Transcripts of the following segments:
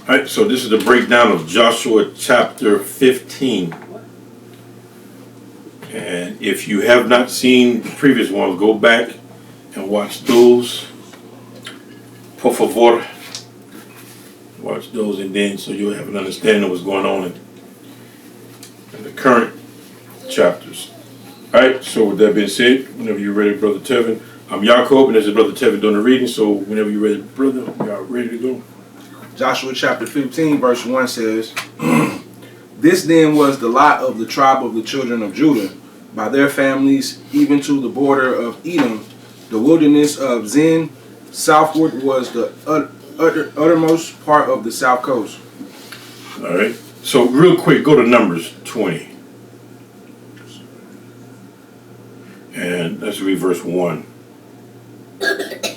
All right, so this is the breakdown of Joshua chapter 15. And if you have not seen the previous ones, go back and watch those. Por favor. Watch those, and then so you'll have an understanding of what's going on in the current chapters. All right, so with that being said, whenever you're ready, Brother Tevin, I'm Yaakov, and this is Brother Tevin doing the reading, so whenever you're ready, brother, we are ready to go. Joshua chapter 15, verse 1 says, This then was the lot of the tribe of the children of Judah, by their families, even to the border of Edom, the wilderness of Zin. Southward was the uttermost part of the south coast. All right, so real quick, go to Numbers 20. And let's read verse 1. Numbers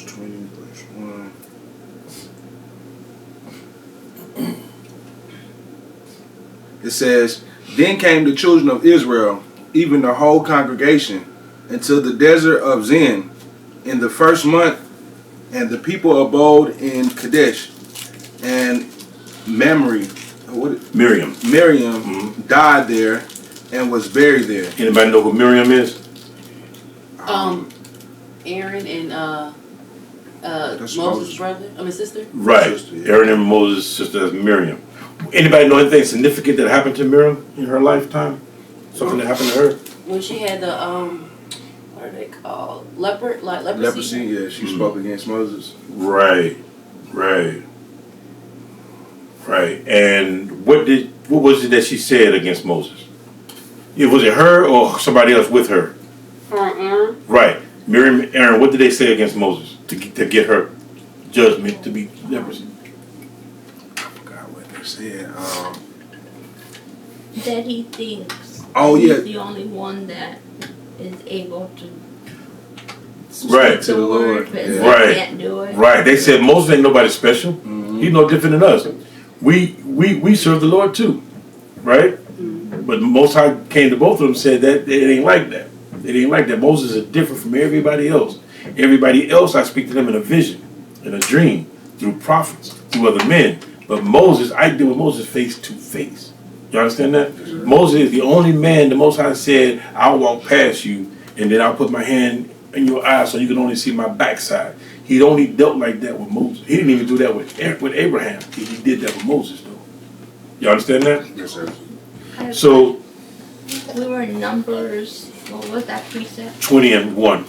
20, verse 1. It says, Then came the children of Israel, even the whole congregation, into the desert of Zin in the first month, and the people abode in Kadesh. And Miriam died there and was buried there. Anybody know who Miriam is? Aaron and Moses' brother, sister. Right, Sister, yeah. Aaron and Moses' sister is Miriam. Anybody know anything significant that happened to Miriam in her lifetime? Something that happened to her? When she had the what are they called? Leprosy. Leprosy, yeah, she spoke against Moses. Right. And what was it that she said against Moses? Was it her or somebody else with her? Aaron. Right. Miriam and Aaron, what did they say against Moses to get her judgment to be leprosy? I forgot what they said. That he thinks yeah. he's the only one that is able to Right. speak the word, but Yeah. Right. they can't do it. Right. They said Moses ain't nobody special. Mm-hmm. He's no different than us. We serve the Lord too. Right? But the Most High came to both of them and said that it ain't like that. It ain't like that. Moses is different from everybody else. Everybody else, I speak to them in a vision, in a dream, through prophets, through other men. But Moses, I deal with Moses face to face. You understand that? Yes, Moses is the only man the Most High said, I'll walk past you and then I'll put my hand in your eye so you can only see my backside. He only dealt like that with Moses. He didn't even do that with Abraham. He did that with Moses, though. You understand that? Yes, sir. So, We were in Numbers, what was that precept? 20 and 1.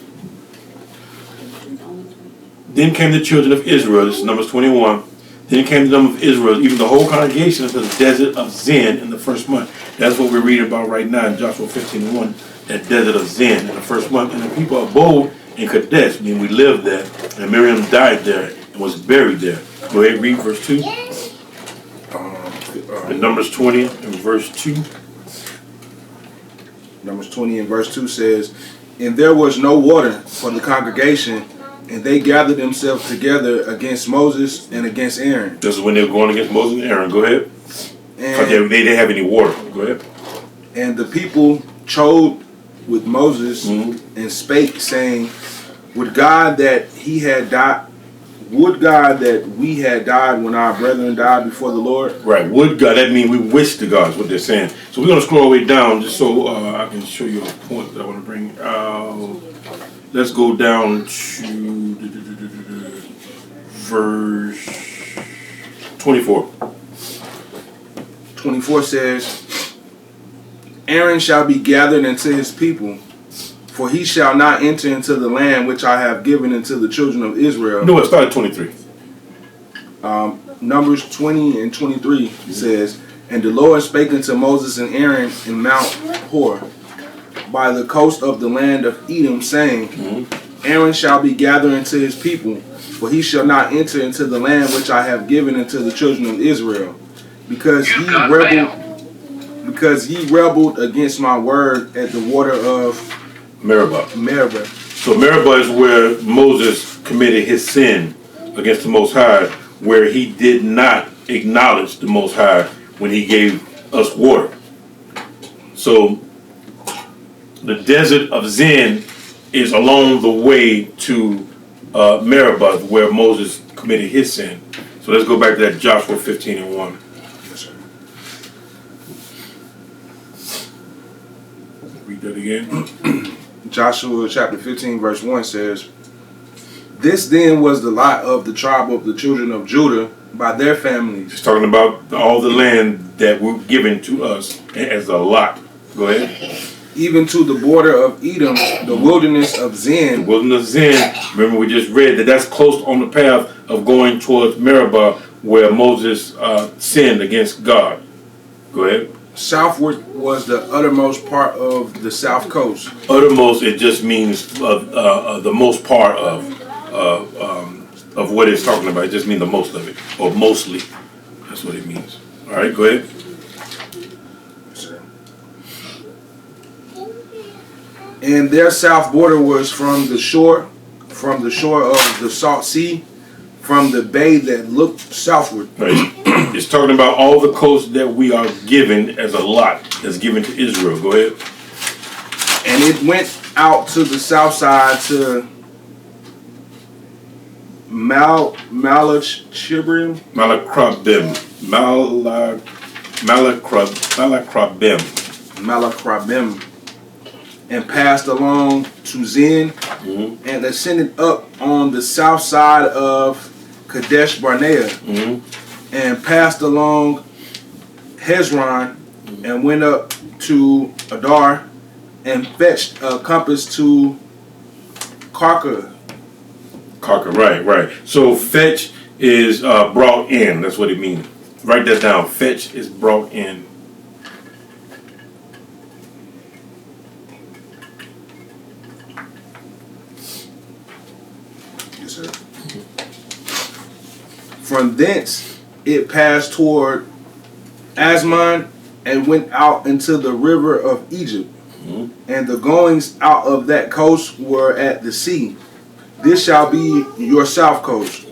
Then came the children of Israel, this is Numbers 21. Then came the number of Israel, even the whole congregation, into the desert of Zin in the first month. That's what we're reading about right now in Joshua 15 and 1. That desert of Zin in the first month. And the people abode in Kadesh, meaning we lived there. And Miriam died there and was buried there. Go ahead, read verse 2. In Numbers 20 and verse 2. Numbers 20 and verse 2 says, And there was no water for the congregation, and they gathered themselves together against Moses and against Aaron. This is when they were going against Moses and Aaron. Go ahead. Because And, they didn't have any water. Go ahead. and the people chode with Moses Mhm. and spake, saying, Would God that we had died when our brethren died before the Lord? Right. Would God, that means we wish to God is what they're saying. So we're going to scroll all the way down just so I can show you a point that I want to bring out. Let's go down to verse 24. 24 says, Aaron shall be gathered into his people, for he shall not enter into the land which I have given unto the children of Israel. No, it started 23. Numbers 20 and 23 says, And the Lord spake unto Moses and Aaron in Mount Hor, by the coast of the land of Edom, saying, Aaron shall be gathered into his people, for he shall not enter into the land which I have given unto the children of Israel, because ye rebelled against my word at the water of Meribah. Meribah. So Meribah is where Moses committed his sin against the Most High, where he did not acknowledge the Most High when he gave us water. So the desert of Zin is along the way to Meribah, where Moses committed his sin. So let's go back to that Joshua 15:1. Yes, sir. Read that again. Joshua chapter 15 verse 1 says, "This then was the lot of the tribe of the children of Judah by their families, It's talking about all the land that were given to us as a lot. Go ahead. even to the border of Edom, the wilderness of The Zin, wilderness of Zin, remember we just read that that's close on the path of going towards Meribah where Moses sinned against God. Go ahead. southward was the uttermost part of the south coast." Uttermost, it just means the most part of what it's talking about. It just means the most of it, or mostly. That's what it means. All right, go ahead. And their south border was from the shore of the Salt Sea, from the bay that looked southward. Right. It's talking about all the coast that we are given as a lot that's given to Israel. Go ahead. And it went out to the south side to Malachibrim, Malacrabim, and passed along to Zin, and ascended up on the south side of Kadesh Barnea, and passed along Hezron, and went up to Adar, and fetched a compass to Karka. right. So fetch is brought in. That's what it means. Write that down. Fetch is brought in. Yes, sir. From thence it passed toward Asmon and went out into the river of Egypt. And the goings out of that coast were at the sea. This shall be your south coast.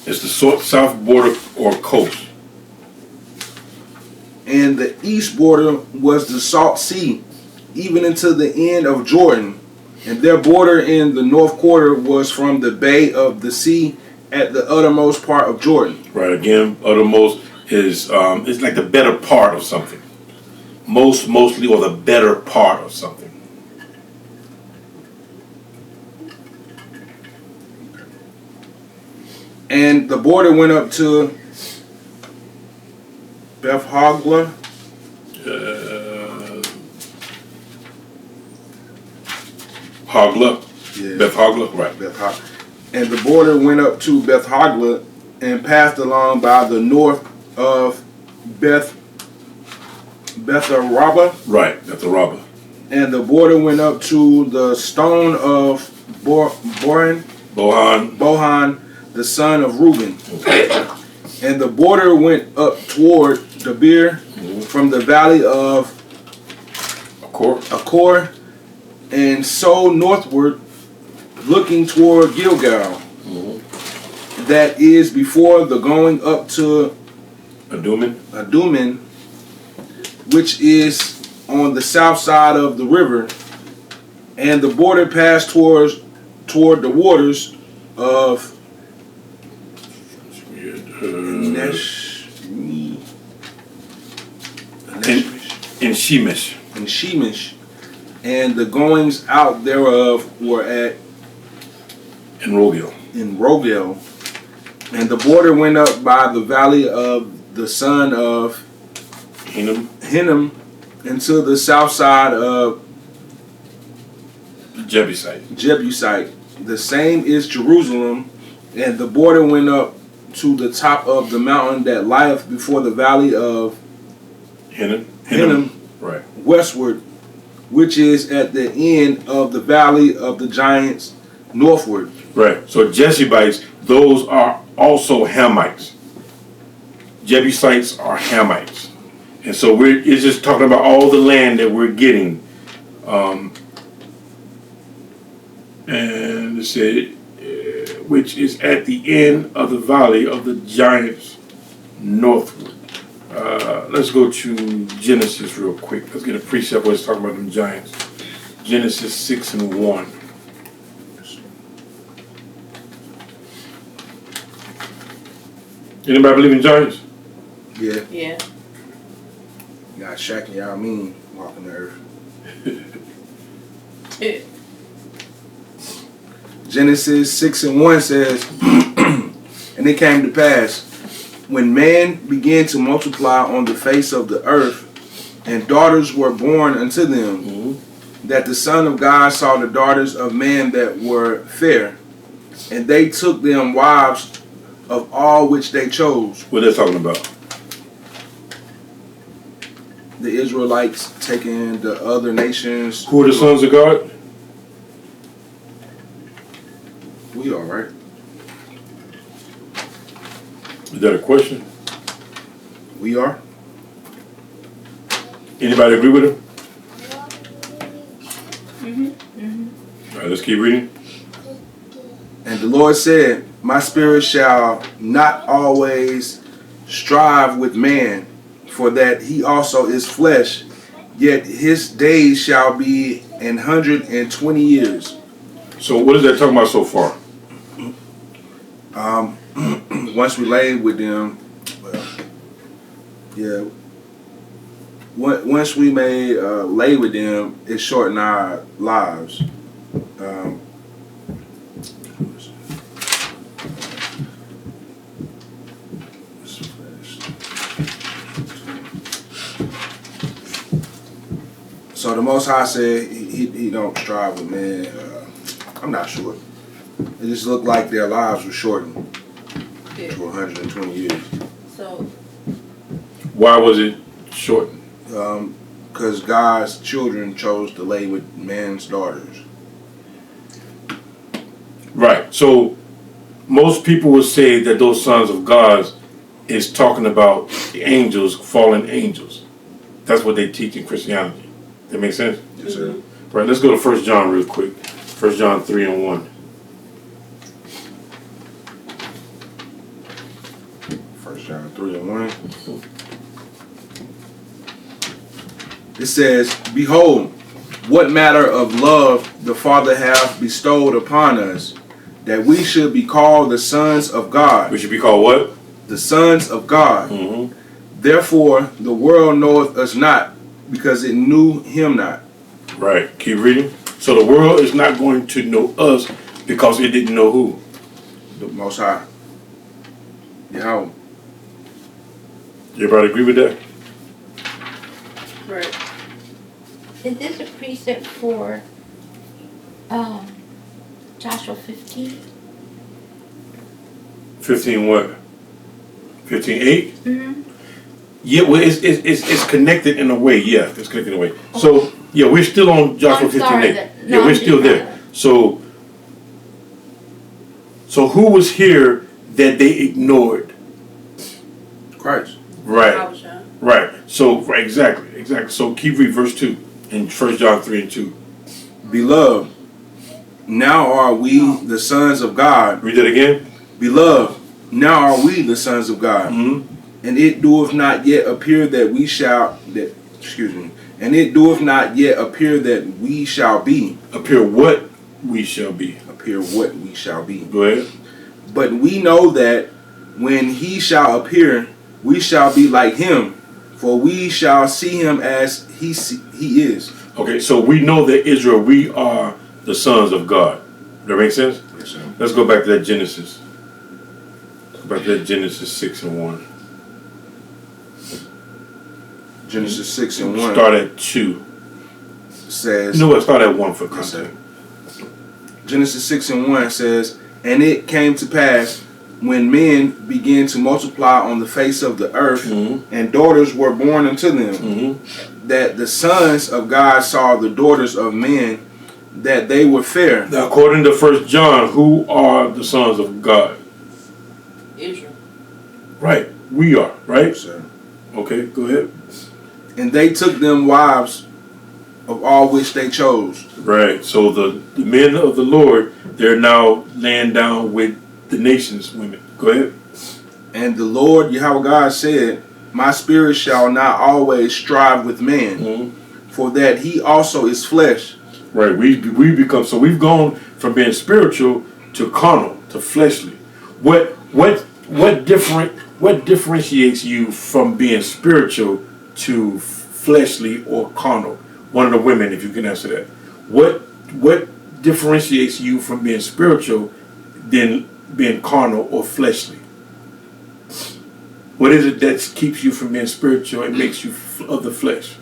It's the south border or coast. And the east border was the Salt Sea, even unto the end of Jordan. And their border in the north quarter was from the bay of the sea at the uttermost part of Jordan. Right. Again, uttermost is it's like the better part of something. Mostly, or the better part of something. And the border went up to Beth Hogla, Hogla. Yeah. Beth Hogla. Right. And the border went up to Beth Hogla and passed along by the north of Betharaba. Right. That's a robber. And the border went up to the stone of Bohan, the son of Reuben. Okay. And the border went up toward Debir from the valley of Achor, and so northward, looking toward Gilgal. That is before the going up to Adumim, which is on the south side of the river. And the border passed toward the waters of in Shemesh. and Shemesh, and the goings out thereof were In Rogel. in Rogel. And the border went up by the valley of the son of Hinnom into the south side of Jebusite. The same is Jerusalem. And the border went up to the top of the mountain that lieth before the valley of Hinnom, Right. westward, which is at the end of the valley of the giants northward. Right. So Jebusites, those are also Hamites. Jebusites are Hamites. And so it's just talking about all the land that we're getting. And it said, which is at the end of the valley of the giants northward. Let's go to Genesis real quick. Let's get a precept where it's talking about them giants. Genesis 6:1. Anybody believe in giants? Yeah. Yeah. You got Shaq and Yao Ming walking the earth. Genesis 6:1 says, and it came to pass, when man began to multiply on the face of the earth, and daughters were born unto them, that the Son of God saw the daughters of men that were fair, and they took them wives of all which they chose. What they're talking about? The Israelites taking the other nations. Who are the sons of God? We are, right? Is that a question? We are. Anybody agree with him? All right, let's keep reading. And the Lord said, my spirit shall not always strive with man, for that he also is flesh, yet his days shall be 120 years. So what is that talking about so far? Once we lay with them, well, yeah. Once we may lay with them, it shorten our lives. So the Most High said he don't strive with man. I'm not sure. It just looked like their lives were shortened Yeah. to 120 years. So Why was it shortened? Because God's children chose to lay with man's daughters. Right. So most people would say that those sons of God is talking about the angels, fallen angels. That's what they teach in Christianity. That makes sense? Yes, sir. Right, let's go to 1 John real quick. 1 John 3:1. 1 John 3:1. It says, behold, what matter of love the Father hath bestowed upon us, that we should be called the sons of God. We should be called what? The sons of God. Mm-hmm. Therefore the world knoweth us not, because it knew him not. Right. Keep reading. So the world is not going to know us because it didn't know who? The Most High. Yahweh. Everybody agree with that? right. Is this a precept for Joshua 15? 15 what? 15:8? Mm-hmm. Yeah, well, it's connected in a way. Yeah, it's connected in a way. So, yeah, we're still on Joshua I'm sorry 15:8. that- Yeah, no, we're I'm still just- there. So who was here that they ignored? Christ. Right, Abijah. right. So, right, exactly. So keep reading verse 2 in 1 John 3:2. Beloved, now are we the sons of God. Read that again. Beloved, now are we the sons of God. Mm-hmm. And it doeth not yet appear that we shall and it doeth not yet appear that we shall be. Appear what we shall be. Appear what we shall be. Go ahead. But we know that when he shall appear, we shall be like him, for we shall see him as he is. Okay, so we know that Israel, we are the sons of God. That make sense? Yes, sir. Let's go back to that Genesis. Let's go back to that Genesis 6:1. Genesis 6:1 Start at 2. says, You know what? Start at 1 for Yes, context. Genesis 6:1 says, and it came to pass when men began to multiply on the face of the earth, Mhm. and daughters were born unto them, Mm-hmm. that the sons of God saw the daughters of men, that they were fair. Now, according to 1 John, who are the sons of God? Israel. Right. We are, right? Sir. Okay, go ahead. And they took them wives of all which they chose. Right. So the men of the Lord, they're now laying down with the nation's women. Go ahead. And the Lord Yahweh God said, my spirit shall not always strive with man, Mm-hmm. for that he also is flesh. Right. We become, so we've gone from being spiritual to carnal, to fleshly. What different what differentiates you from being spiritual to fleshly or carnal? One of the women, if you can answer that. What differentiates you from being spiritual than being carnal or fleshly? What is it that keeps you from being spiritual and makes you of the flesh?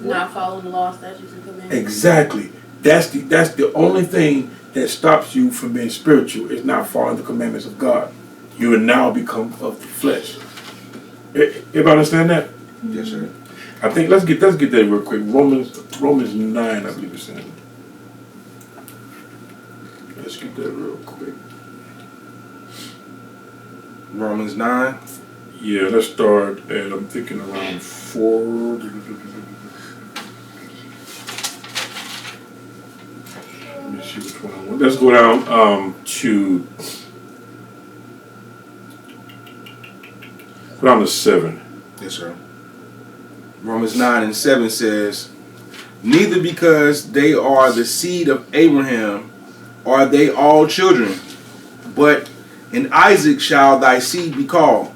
Not following the law, statutes, and commandments. Exactly. That's the only thing that stops you from being spiritual is not following the commandments of God. You will now become of the flesh. Everybody understand that? Yes, sir. I think let's get that real quick. Romans 9, I believe it's in. Let's get that real quick. Romans 9. Yeah, let's start at, I'm thinking around 4. Let me see which one I want. Let's go down to 7. Yes, sir. Romans 9 and 7 says, neither because they are the seed of Abraham are they all children, but in Isaac shall thy seed be called.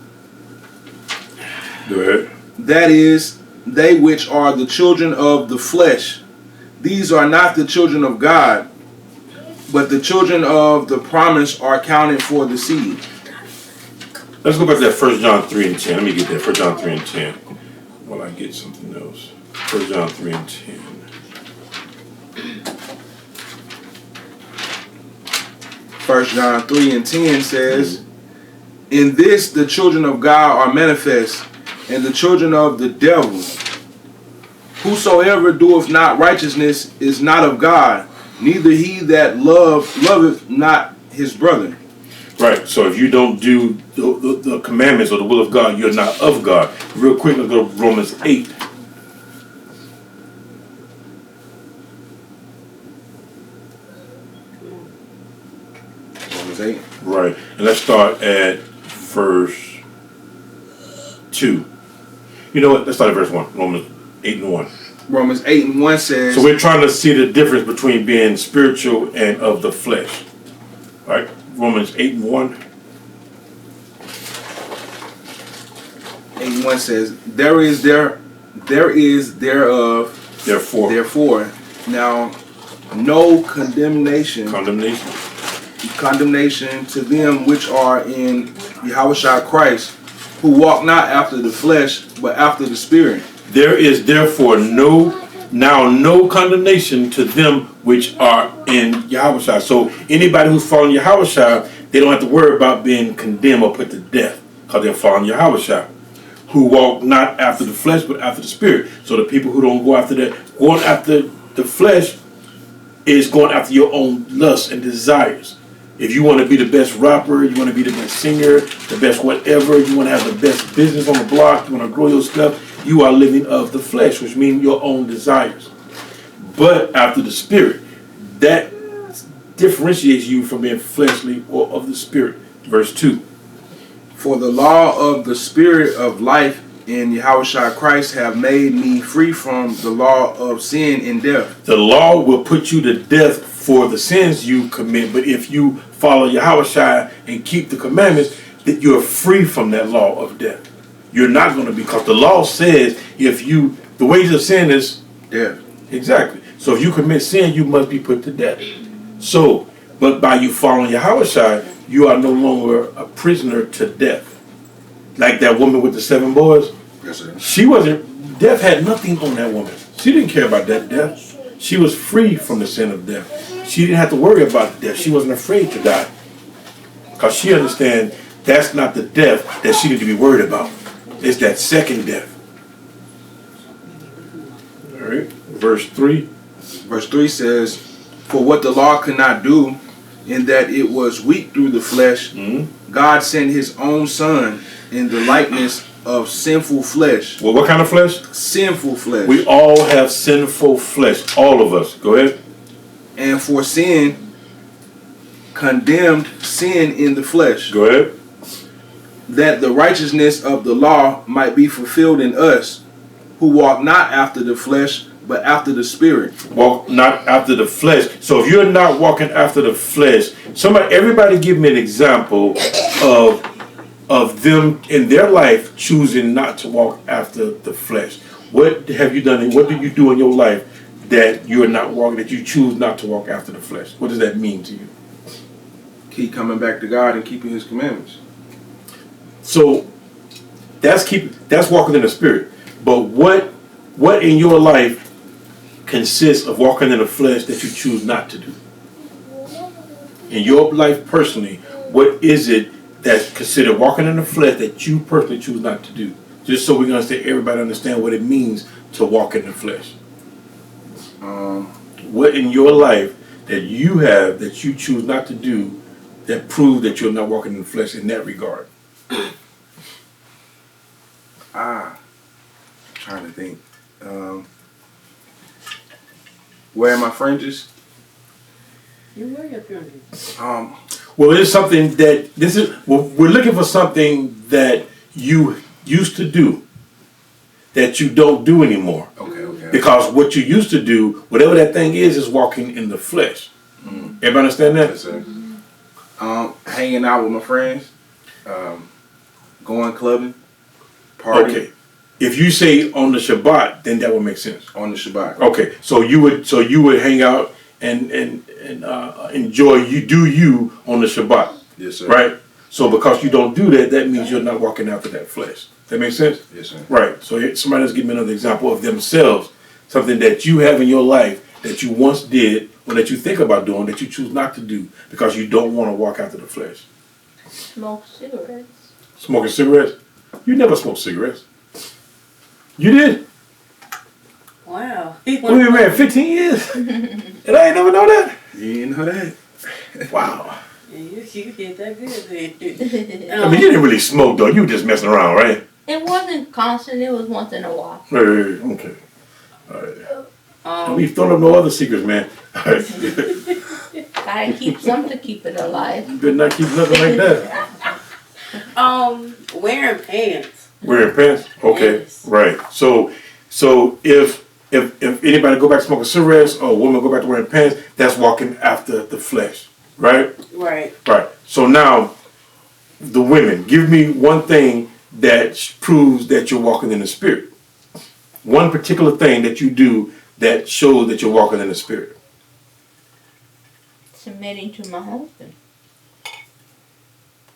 Go ahead. That is, they which are the children of the flesh. These are not the children of God, but the children of the promise are counted for the seed. Let's go back to that 1 John 3 and 10. Let me get that 1 John 3 and 10 while I get something else. 1 John 3 and 10. 1 John 3 and 10 says, in this the children of God are manifest, and the children of the devil. Whosoever doeth not righteousness is not of God, neither he that loveth not his brother. Right, so if you don't do the commandments or the will of God, you're not of God. Real quick, let's go to Romans 8. Romans 8. Right, and let's start at verse 2. You know what, let's start at verse 1, Romans 8 and 1. Romans 8 and 1 says, So we're trying to see the difference between being spiritual and of the flesh. Right, Romans 8 and 1. 8 and 1 says, there is thereof, therefore, now no condemnation to them which are in Yahushua Christ, who walk not after the flesh, but after the Spirit. There is therefore no condemnation to them which are in Yahushua. So anybody who's following Yahushua, they don't have to worry about being condemned or put to death because they're following Yahushua, who walk not after the flesh but after the Spirit. So the people who don't go after that, going after the flesh is going after your own lusts and desires. If you want to be the best rapper, you want to be the best singer, the best whatever, you want to have the best business on the block, you want to grow your stuff, you are living of the flesh, which means your own desires. But after the Spirit, that differentiates you from being fleshly or of the Spirit. Verse 2. For the law of the Spirit of life in Yahushua Christ have made me free from the law of sin and death. The law will put you to death for the sins you commit, but if you follow Yahushua and keep the commandments, that you're free from that law of death. You're not going to be, because the law says the wages of sin is death. Exactly. So if you commit sin, you must be put to death. So, but by you following Yahushua, you are no longer a prisoner to death. Like that woman with the 7 boys. Yes, sir. Death had nothing on that woman. She didn't care about that death. She was free from the sin of death. She didn't have to worry about death. She wasn't afraid to die. Because she understands that's not the death that she needs to be worried about. It's that second death. All right. Verse 3. Verse 3 says, for what the law could not do, in that it was weak through the flesh, God sent his own Son in the likeness of sinful flesh. Well, what kind of flesh? Sinful flesh. We all have sinful flesh. All of us. Go ahead. And for sin, condemned sin in the flesh. Go ahead. That the righteousness of the law might be fulfilled in us, who walk not after the flesh, but after the Spirit. Walk not after the flesh. So if you're not walking after the flesh, everybody give me an example of of them in their life choosing not to walk after the flesh. What have you done? What do you do in your life that you are not walking, that you choose not to walk after the flesh? What does that mean to you? Keep coming back to God and keeping His commandments. So that's walking in the spirit. But what in your life consists of walking in the flesh that you choose not to do? In your life personally, what is it that's considered walking in the flesh that you personally choose not to do? Just so we're going to say everybody understand what it means to walk in the flesh. What in your life that you have that you choose not to do that prove that you're not walking in the flesh in that regard? I'm trying to think. Wearing my fringes. You wear your fringes. Well, it's something that we're looking for something that you used to do that you don't do anymore. Okay. Because what you used to do, whatever that thing is walking in the flesh. Everybody understand that? Yes, sir. Hanging out with my friends. Going clubbing. Partying. Okay. If you say on the Shabbat, then that would make sense. On the Shabbat. Okay. So you would hang out and enjoy you on the Shabbat. Yes, sir. Right? So because you don't do that, that means you're not walking after that flesh. That makes sense? Yes, sir. Right. So somebody else give me another example of themselves, something that you have in your life that you once did or that you think about doing that you choose not to do because you don't want to walk after the flesh. Smoke cigarettes. Smoking cigarettes? You never smoked cigarettes. You did? Wow. Wait a minute, 15 years? And I ain't never know that? You didn't know that? Yeah, Wow. you get that good then. I mean, you didn't really smoke though. You were just messing around, right? It wasn't constant, it was once in a while. Okay. All right. Don't be throwing up no other secrets, man. All right. Gotta keep some to keep it alive. You better not keep nothing like that. Wearing pants. Wearing pants? Okay. Yes. Right. So if anybody go back to smoking cigarettes or a woman go back to wearing pants, that's walking after the flesh. Right? Right. Right. So now, the women, give me one thing that proves that you're walking in the spirit. One particular thing that you do that shows that you're walking in the spirit. Submitting to my husband.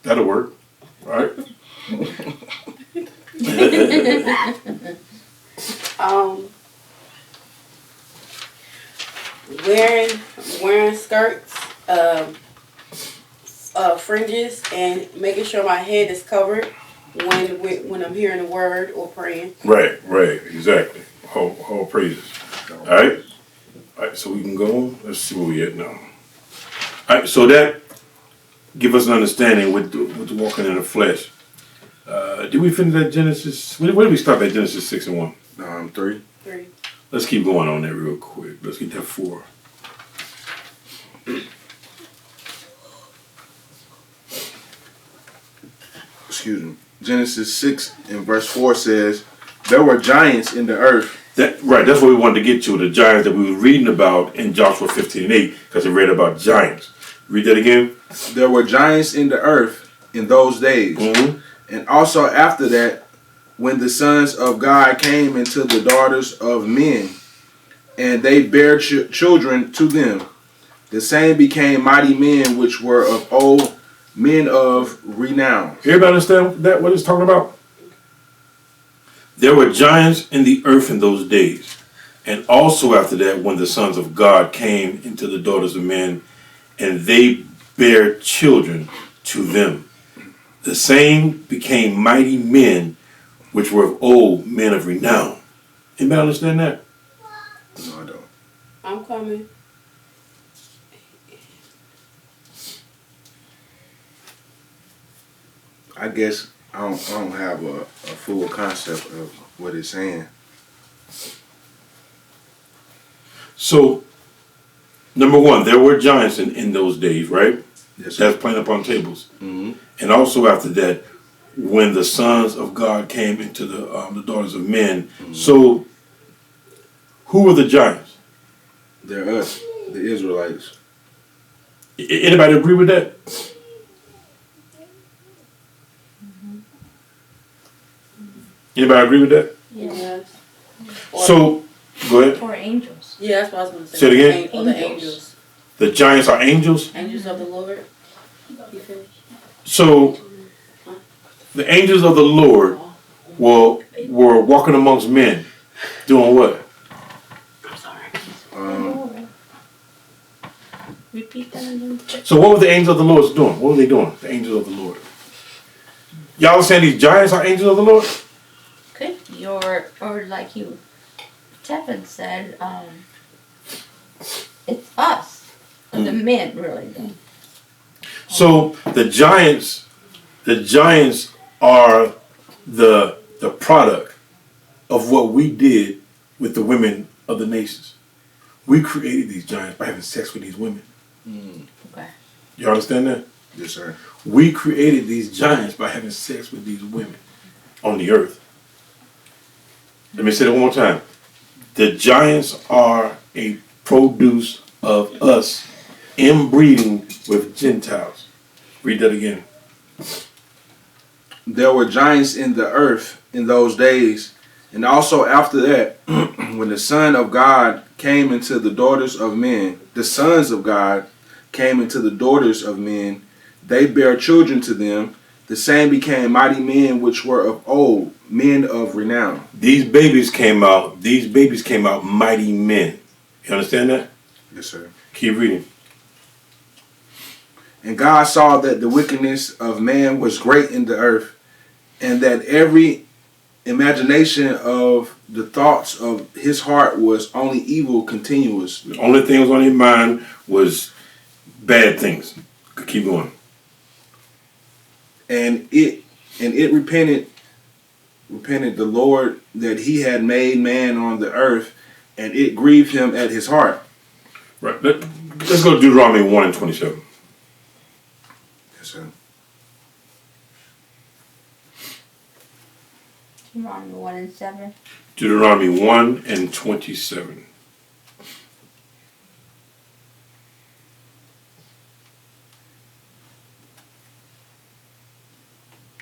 That'll work. Right? Wearing skirts, fringes, and making sure my head is covered when I'm hearing the word or praying. Right, exactly. All praises. All right, so we can go. Let's see where we at now. All right, so that give us an understanding with the walking in the flesh. Did we finish that Genesis? Where did we stop at Genesis 6:1? 3. 3. Let's keep going on that real quick. Let's get that 4. Excuse me. Genesis 6 and verse 4 says, there were giants in the earth. That's what we wanted to get to, the giants that we were reading about in Joshua 15:8, because we read about giants. Read that again. There were giants in the earth in those days. Mm-hmm. And also after that, when the sons of God came into the daughters of men, and they bare children to them, the same became mighty men which were of old, men of renown. Everybody understand that what it's talking about? There were giants in the earth in those days. And also after that, when the sons of God came into the daughters of men, and they bare children to them. The same became mighty men, which were of old, men of renown. Anybody understand that? No, I don't. I'm coming. I guess I don't have a full concept of what it's saying. So, number one, there were giants in those days, right? Yes, sir. That's playing upon tables. Mm-hmm. And also after that, when the sons of God came into the daughters of men. Mm-hmm. So, who were the giants? They're us, the Israelites. Anybody agree with that? Anybody agree with that? Yeah. Yes. So, go ahead. Or angels. Yeah, that's what I was gonna say. Say it again? Or the Angels. angels. The giants are angels. Angels of the Lord. You finished? So, the angels of the Lord were walking amongst men, doing what? I'm sorry. Repeat that again. So, what were the angels of the Lord doing? What were they doing? The angels of the Lord. Y'all saying these giants are angels of the Lord? Could or like you, Tevin said, it's us, the men really. Then. So the giants are the product of what we did with the women of the nations. We created these giants by having sex with these women. Okay. You understand that? Yes, sir. We created these giants by having sex with these women on the earth. Let me say that one more time. The giants are a produce of us inbreeding with Gentiles. Read that again. There were giants in the earth in those days, and also after that, when the Son of God came into the daughters of men, the sons of God came into the daughters of men, they bare children to them. The same became mighty men which were of old, men of renown. These babies came out mighty men. You understand that? Yes, sir. Keep reading. And God saw that the wickedness of man was great in the earth, and that every imagination of the thoughts of his heart was only evil continuous. The only thing that was on his mind was bad things. Keep going. And it repented the Lord that he had made man on the earth, and it grieved him at his heart. Right. Let's go to Deuteronomy 1 and 27. Yes, sir. Deuteronomy 1 and 7. Deuteronomy 1 and 27.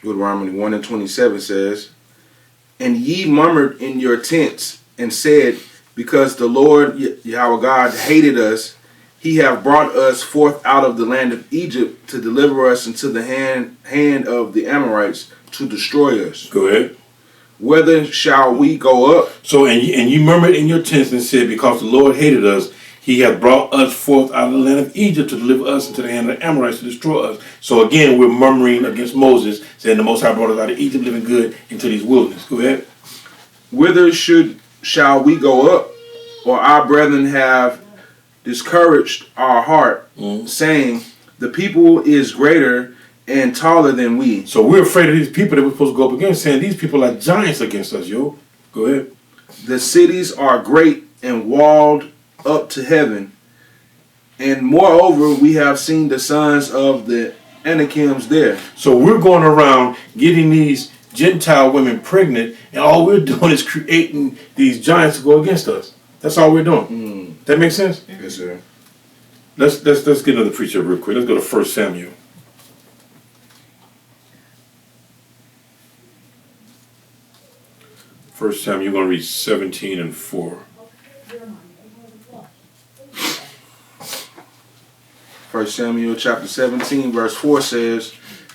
Deuteronomy 1 and 27 says, And ye murmured in your tents, and said, Because the Lord Yahweh God hated us, he hath brought us forth out of the land of Egypt to deliver us into the hand of the Amorites to destroy us. Go ahead. Whither shall we go up? So, and you murmured in your tents and said, because the Lord hated us, he hath brought us forth out of the land of Egypt to deliver us into the hand of the Amorites to destroy us. So again, we're murmuring against Moses, saying the Most High brought us out of Egypt, living good, into these wilderness. Go ahead. Whither shall we go up? Or our brethren have discouraged our heart, saying, The people is greater and taller than we. So we're afraid of these people that we're supposed to go up against, saying these people are giants against us, yo. Go ahead. The cities are great and walled up to heaven. And moreover, we have seen the sons of the Anakims there. So we're going around getting these Gentile women pregnant, and all we're doing is creating these giants to go against us. That's all we're doing. That makes sense? Yes, sir. Let's get another preacher real quick. Let's go to 1 Samuel. 1 Samuel, you're going to read 17 and 4. 1 Samuel chapter 17 verse 4 says,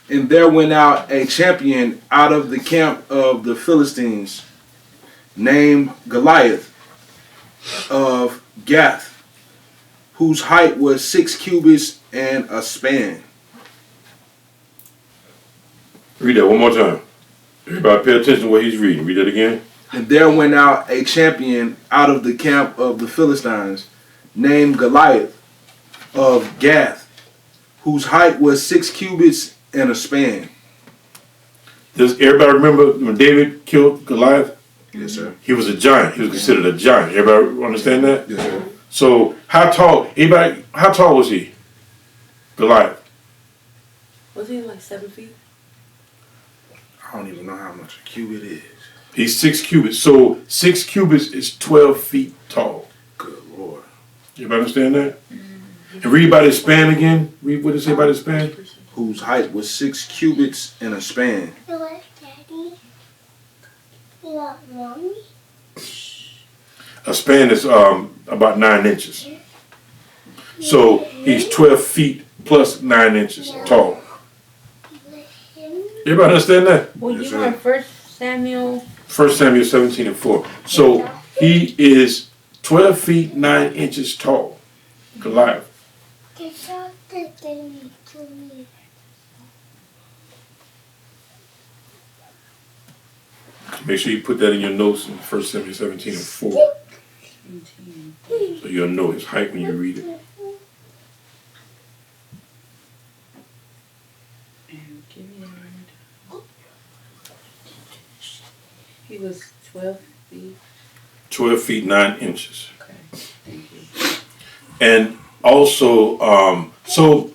And there went out a champion out of the camp of the Philistines, named Goliath of Gath, whose height was 6 cubits and a span. Read that one more time. Everybody pay attention to what he's reading. Read that again. And there went out a champion out of the camp of the Philistines, named Goliath of Gath, whose height was 6 cubits and a span. Does everybody remember when David killed Goliath? Yes, sir. He was a giant. He was considered a giant. Everybody understand that? Yes, sir. So how tall was he? Goliath. Was he like 7 feet? I don't even know how much a cubit is. He's 6 cubits. So 6 cubits is 12 feet tall. Good Lord. Everybody understand that? And read about his span again. Read what it say about his span. Whose height was 6 cubits and a span. A span is about 9 inches. So he's 12 feet plus 9 inches tall. Everybody understand that? Well, Yes, you sir. were in 1 Samuel. 1 Samuel 17:4. So he is 12 feet 9 inches tall. Goliath. Make sure you put that in your notes in 1 Samuel 17:4. So you'll know his height when you read it. He was 12 feet. 12 feet 9 inches. Okay, thank you. And also, so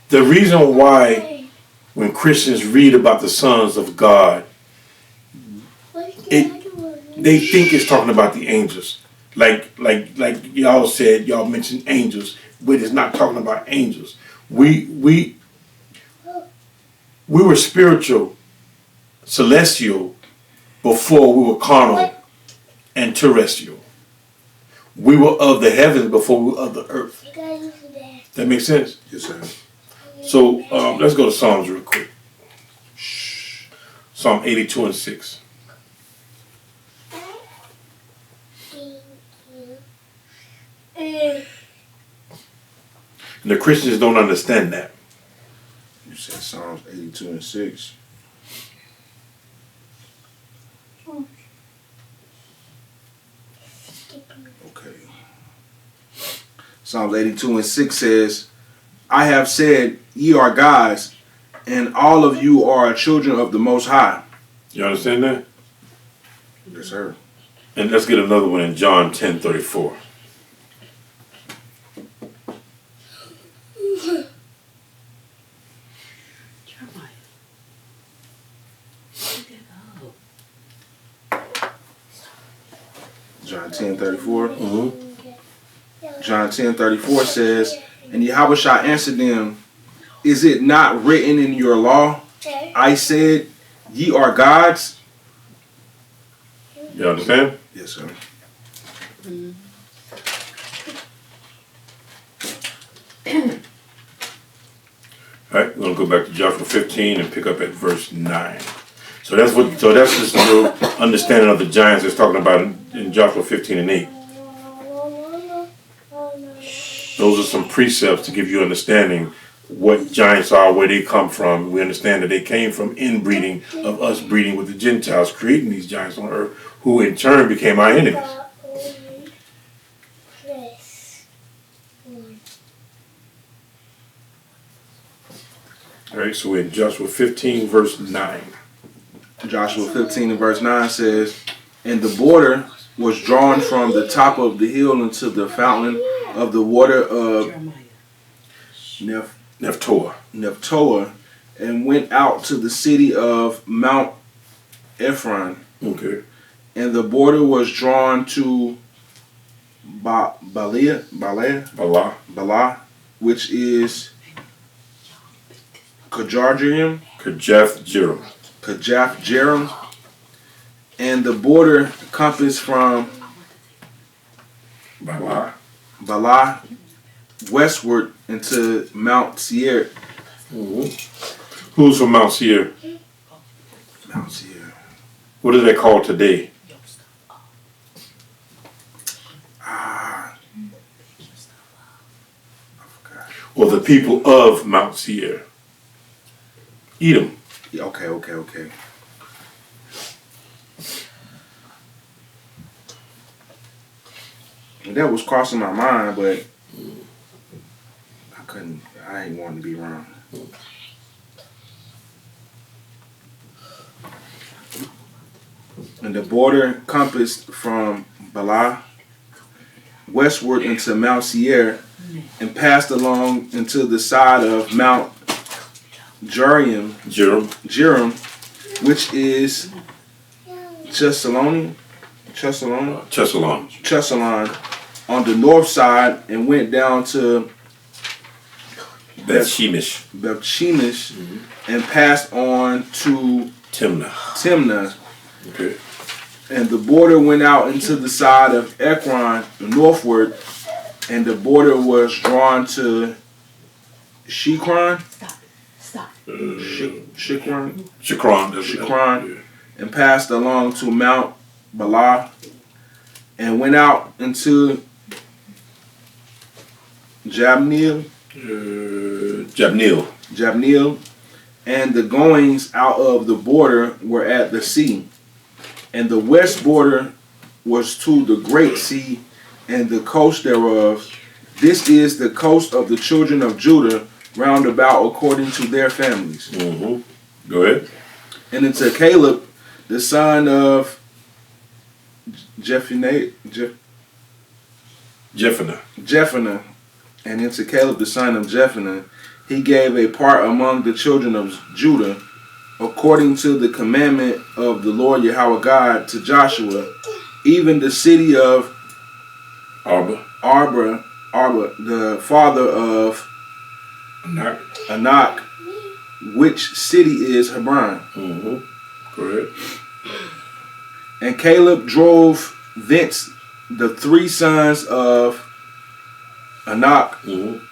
the reason why when Christians read about the sons of God, they think it's talking about the angels. Like y'all said, y'all mentioned angels, but it's not talking about angels. We were spiritual, celestial, before we were carnal and terrestrial. We were of the heavens before we were of the earth. That makes sense? Yes, sir. So let's go to Psalms real quick. Psalm 82:6. And the Christians don't understand that. You said Psalms 82:6. Okay. Psalms 82:6 says, I have said, ye are gods, and all of you are children of the Most High. You understand that? Yes, sir. And let's get another one in John 10:34. Jeremiah. Where'd that go? John 10:34. Mm-hmm. John 10:34 says, and Yahweh answered them, is it not written in your law? I said, ye are gods. You understand? Yes, sir. All right, we're gonna go back to Joshua 15 and pick up at verse 9. So that's just a little understanding of the giants it's talking about in Joshua 15:8. Those are some precepts to give you understanding what giants are, where they come from. We understand that they came from inbreeding of us breeding with the Gentiles, creating these giants on earth, who in turn became our enemies. All right, so we're in Joshua 15, verse 9. Joshua 15 and verse 9 says, and the border was drawn from the top of the hill into the fountain of the water of Jeremiah. Nephtoah. and went out to the city of Mount Ephron. Okay. And the border was drawn to Bala, which is Kajarjerim, Kajath-jearim, and the border compassed from Bala westward into Mount Seir. Mm-hmm. Who's from Mount Seir? Mount Seir. What is that called today? I forgot. Or the people of Mount Seir? Edom. Yeah, okay. And that was crossing my mind, but I ain't wanting to be wrong. And the border compassed from Bala westward into Mount Seir and passed along into the side of Mount Jearim, which is Chesalon, on the north side, and went down to Beth-Shemesh. and passed on to Timnah. Okay. And the border went out into the side of Ekron northward, and the border was drawn to Shikron, Stop. Shikron, Shikron. and passed along to Mount Bala, and went out into Jabneel, Jabneel. and the goings out of the border were at the sea, and the west border was to the great sea, and the coast thereof. This is the coast of the children of Judah round about according to their families. Mm-hmm. Go ahead. And unto Caleb, the son of Jephunneh, and unto Caleb, the son of Jephunneh, he gave a part among the children of Judah, according to the commandment of the Lord Yahweh God to Joshua, even the city of Arba, the father of Anak, which city is Hebron. Mm-hmm. Go ahead. And Caleb drove thence the 3 sons of Anak, Mm-hmm.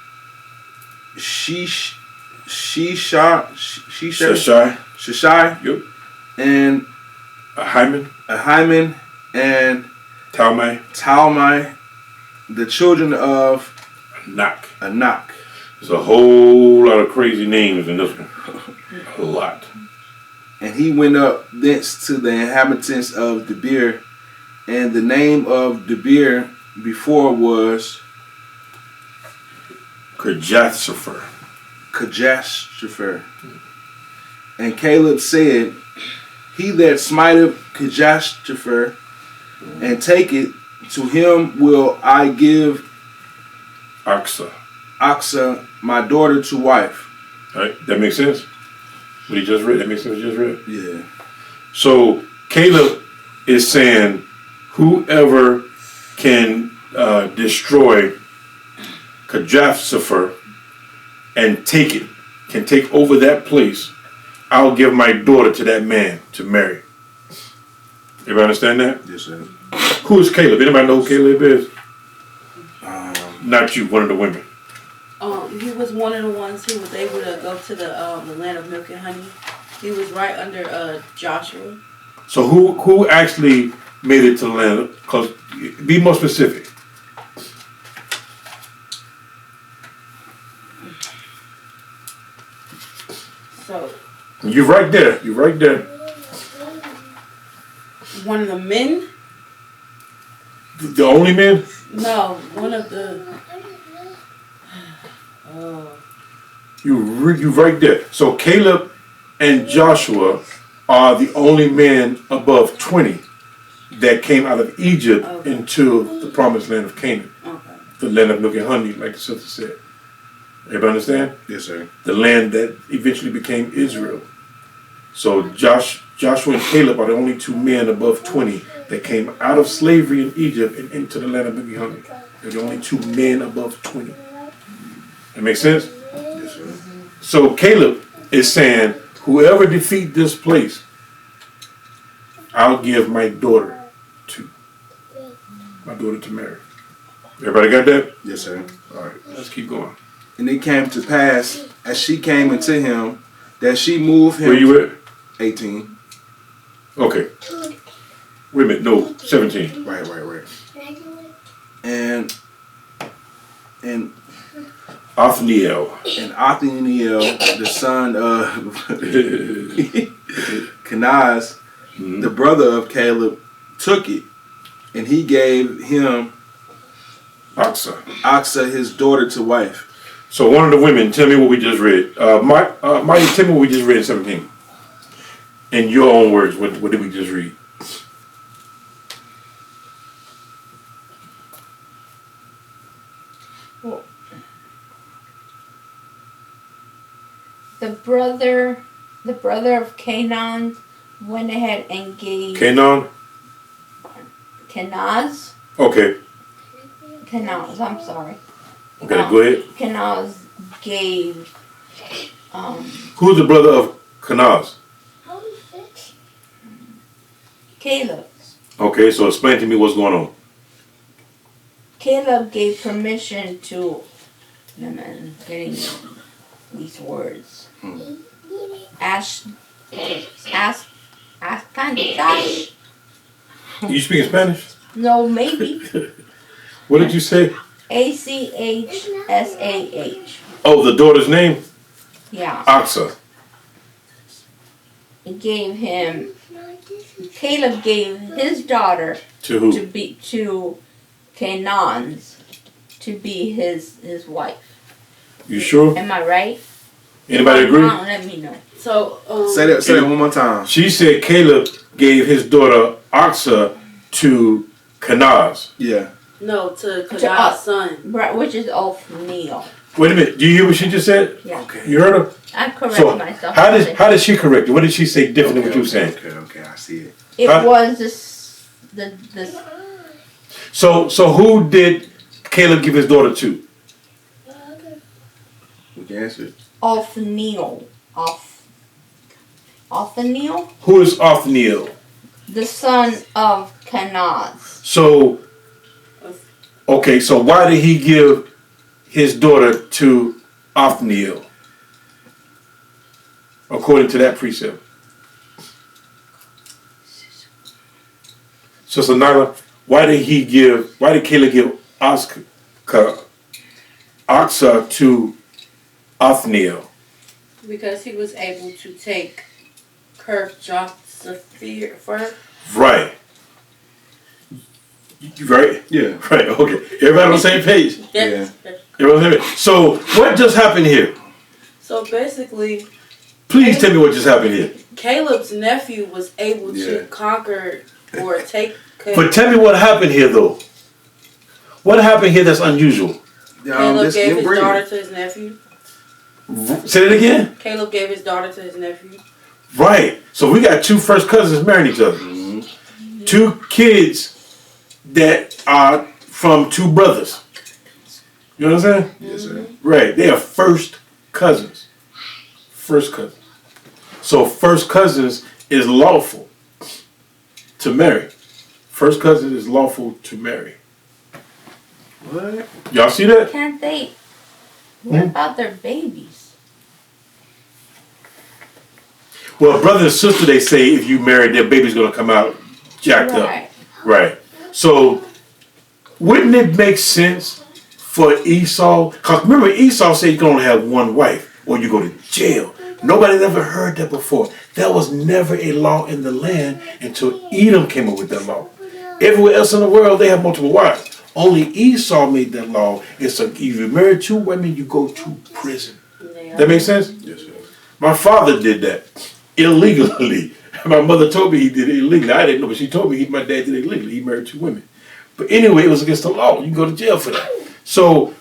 Shishai, Yep. and Ahiman, and Talmai, the children of Anak. There's a whole lot of crazy names in this one. A lot. And he went up thence to the inhabitants of Debir, and the name of Debir before was Kirjath-sepher. And Caleb said, he that smiteth Kirjath-sepher and take it, to him will I give Aksa, my daughter, to wife. All right, that makes sense? What he just read? That makes sense what you just read? Yeah. So Caleb is saying, whoever can destroy Kirjath-sepher and take it, can take over that place, I'll give my daughter to that man to marry. Everybody understand that? Yes, sir. Who is Caleb? Anybody know who Caleb is? Not you, one of the women. He was one of the ones who was able to go to the land of milk and honey. He was right under Joshua. So who actually made it to the land? Cause be more specific. So You're right there. You're right there. one of the men? The only man? No, one of the. Oh. You right there. So Caleb and Joshua are the only men above 20 that came out of Egypt into the promised land of Canaan. Okay. The land of milk and honey, like the sister said. Everybody understand? Yes, sir. The land that eventually became Israel. So Joshua and Caleb are the only 2 men above 20 that came out of slavery in Egypt and into the land of milk and honey. They're the only 2 men above 20. That makes sense? Yes, sir. So Caleb is saying, whoever defeat this place, I'll give my daughter to marry. Everybody got that? Yes, sir. All right, let's keep going. And it came to pass, as she came into him, that she moved him. Where you at? 18. Okay. Wait a minute, no, 17. Right. And Othniel. Othniel, the son of Kenaz, the brother of Caleb, took it, and he gave him Aksa, his daughter, to wife. So one of the women, tell me what we just read. Maya, tell me what we just read in 17. In your own words, what did we just read? The brother of Canaan went ahead and gave Canaan? Kenaz. Okay. Kenaz, I'm sorry. Okay, go ahead. Kenaz gave Who's the brother of Kenaz? Caleb. Okay, so explain to me what's going on. Caleb gave permission to. I'm getting these words. Ash. Josh. You speak Spanish? No, maybe. What did you say? Achshah. Oh, the daughter's name? Yeah. Aksa. Caleb gave his daughter To who? to Canaan's to be his wife. You sure? Am I right? Anybody agree? Let me know. So Say that one more time. She said Caleb gave his daughter Aksa to Kenaz. Yeah. no, to Kadah's son. Right, which is Othniel. Wait a minute. Do you hear what she just said? Yeah. Okay. You heard her? I correct So myself. how did she correct it? What did she say different than what you were saying? Okay, I see it. It Huh? was the So who did Caleb give his daughter to? We can answer it. Othniel. Othniel? Who is Othniel? The son of Kenaz. So, okay, so why did he give his daughter to Othniel? According to that precept. So Nyla, why did Caleb give Aksa to Othniel? Because he was able to take Kirk Jotham. Right. Right? Yeah. Right, okay. Everybody on the same page? Yes. Everybody on the same page? So, what just happened here? So basically, Please tell me what just happened here. Caleb's nephew was able Yeah. to conquer or take. But tell me what happened here, though. What happened here that's unusual? Caleb This gave his inbreeding. daughter to his nephew. Say it again? Caleb gave his daughter to his nephew. Right. So we got two first cousins marrying each other. Two kids that are from two brothers. You know what I'm saying? Yes, sir. Right. They are first cousins. First cousins. So first cousins is lawful to marry. First cousin is lawful to marry. What? Y'all see that? Can't they? What about their babies? Well, brother and sister, they say if you marry, their baby's going to come out jacked Right. up. Right. So, wouldn't it make sense for Esau? Because remember, Esau said you can only have one wife or you go to jail. Nobody ever heard that before. That was never a law in the land until Edom came up with that law. Everywhere else in the world, they have multiple wives. Only Esau made that law. It's if you marry two women, you go to prison. That makes sense? Yes, sir. My father did that illegally. My mother told me he did it illegally. I didn't know, but she told me my dad did it illegally. He married two women. But anyway, it was against the law. You can go to jail for that. So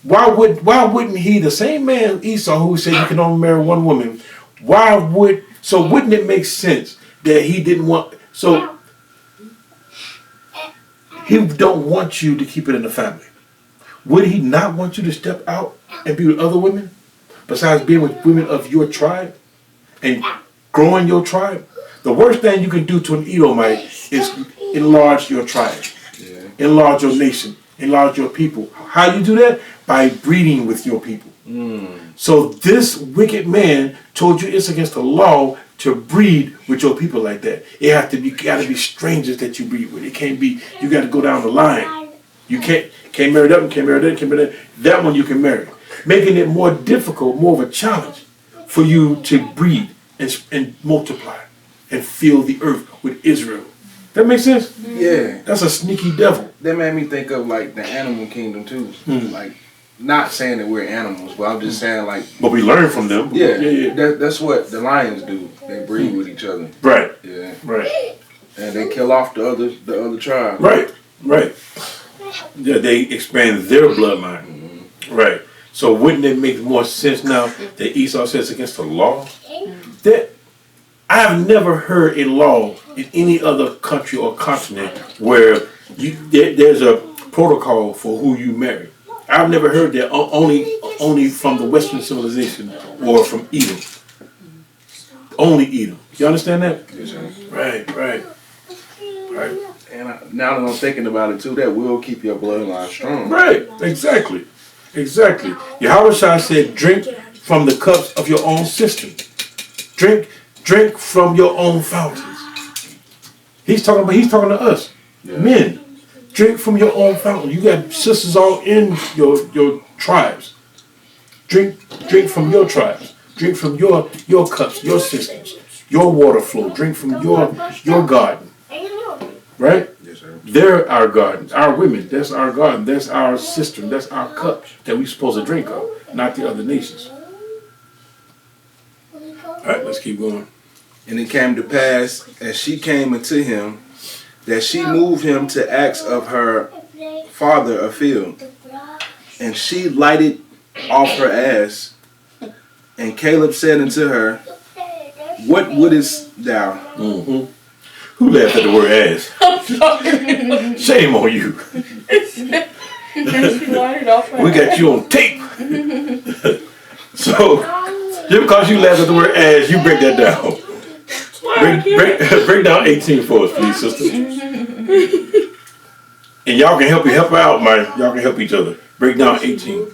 why wouldn't he, the same man Esau who said you can only marry one woman, wouldn't it make sense that he didn't want, so he don't want you to keep it in the family. Would he not want you to step out and be with other women besides being with women of your tribe and growing your tribe? The worst thing you can do to an Edomite is enlarge your tribe, enlarge your nation, enlarge your people. How do you do that? By breeding with your people. So this wicked man told you it's against the law to breed with your people like that. It gotta be strangers that you breed with. It can't be, you gotta go down the line. You can't marry that one, can't marry that, can't marry that. That one you can marry. Making it more difficult, more of a challenge for you to breed and multiply and fill the earth with Israel. That makes sense? Yeah. That's a sneaky devil. That made me think of like the animal kingdom too. Like, not saying that we're animals, but I'm just saying like. But we learn from them. Yeah. That's what the lions do. They breed with each other. Right. Yeah. Right. And they kill off the other tribe. Right. Right. Yeah, they expand their bloodline. Right. So wouldn't it make more sense now that Esau says against the law? That I have never heard a law in any other country or continent where there's a protocol for who you marry. I've never heard that only from the Western civilization or from Edom. Only Edom. You understand that? Yes, sir. Right, right. Right? And now that I'm thinking about it too, that will keep your bloodline strong. Right, exactly. Exactly. Yahweh Shai said, drink from the cups of your own cistern. Drink from your own fountains. He's talking to us. Yeah. Men. Drink from your own fountain. You got sisters all in your tribes. Drink from your tribes. Drink from your cups, your cisterns, your water flow. Drink from your garden. Right? Yes, sir. They're our gardens, our women. That's our garden. That's our cistern. That's our cup that we're supposed to drink of, not the other nations. All right, let's keep going. And it came to pass, as she came unto him, that she moved him to ask of her father a field. And she lighted off her ass. And Caleb said unto her, what wouldest thou? Mm-hmm. Who laughed at the word ass? Shame on you. We got you on tape. So, just because you laughed at the word ass, you break that down. Break down 18 for us, please, sister. And y'all can help her out, man. Y'all can help each other. Break down 18.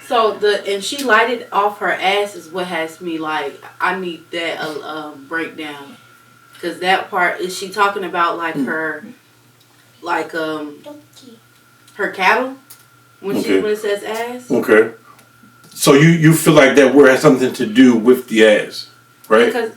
So and she lighted off her ass is what has me like, I need that breakdown, because that part, is she talking about like her, like her cattle when it says ass? Okay. So you feel like that word has something to do with the ass, right? Because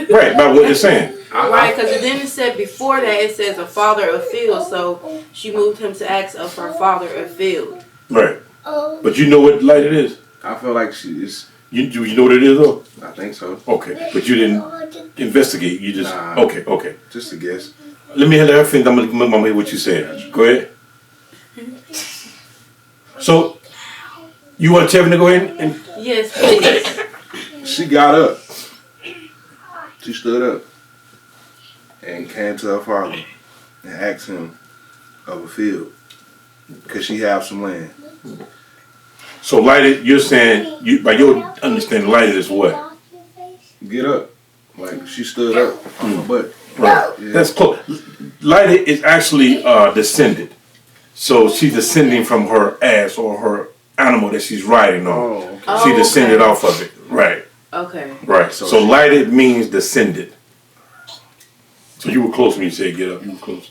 right, by what it's saying. Right, because then it said before that it says a father of field, so she moved him to ask of her father of field. Right. But you know what light it is? I feel like she is. You know what it is though? I think so. Okay. But you didn't investigate. You just okay. Just a guess. Let me have finish. I'm gonna hear what you said. Go ahead. So you want Tevin to go ahead and Yes, please. She got up. She stood up and came to her father and asked him of a field. Could she have some land? so lighted, you're saying by your understanding, lighted is what? Get up. Like she stood up on her butt. Right. Yeah. That's close. Lighted is actually descended. So she's descending from her ass or her animal that she's riding on. Oh, She Oh, descended okay. off of it. Right. Okay. Right. So lighted means descended. So you were close when you said get up. You were close.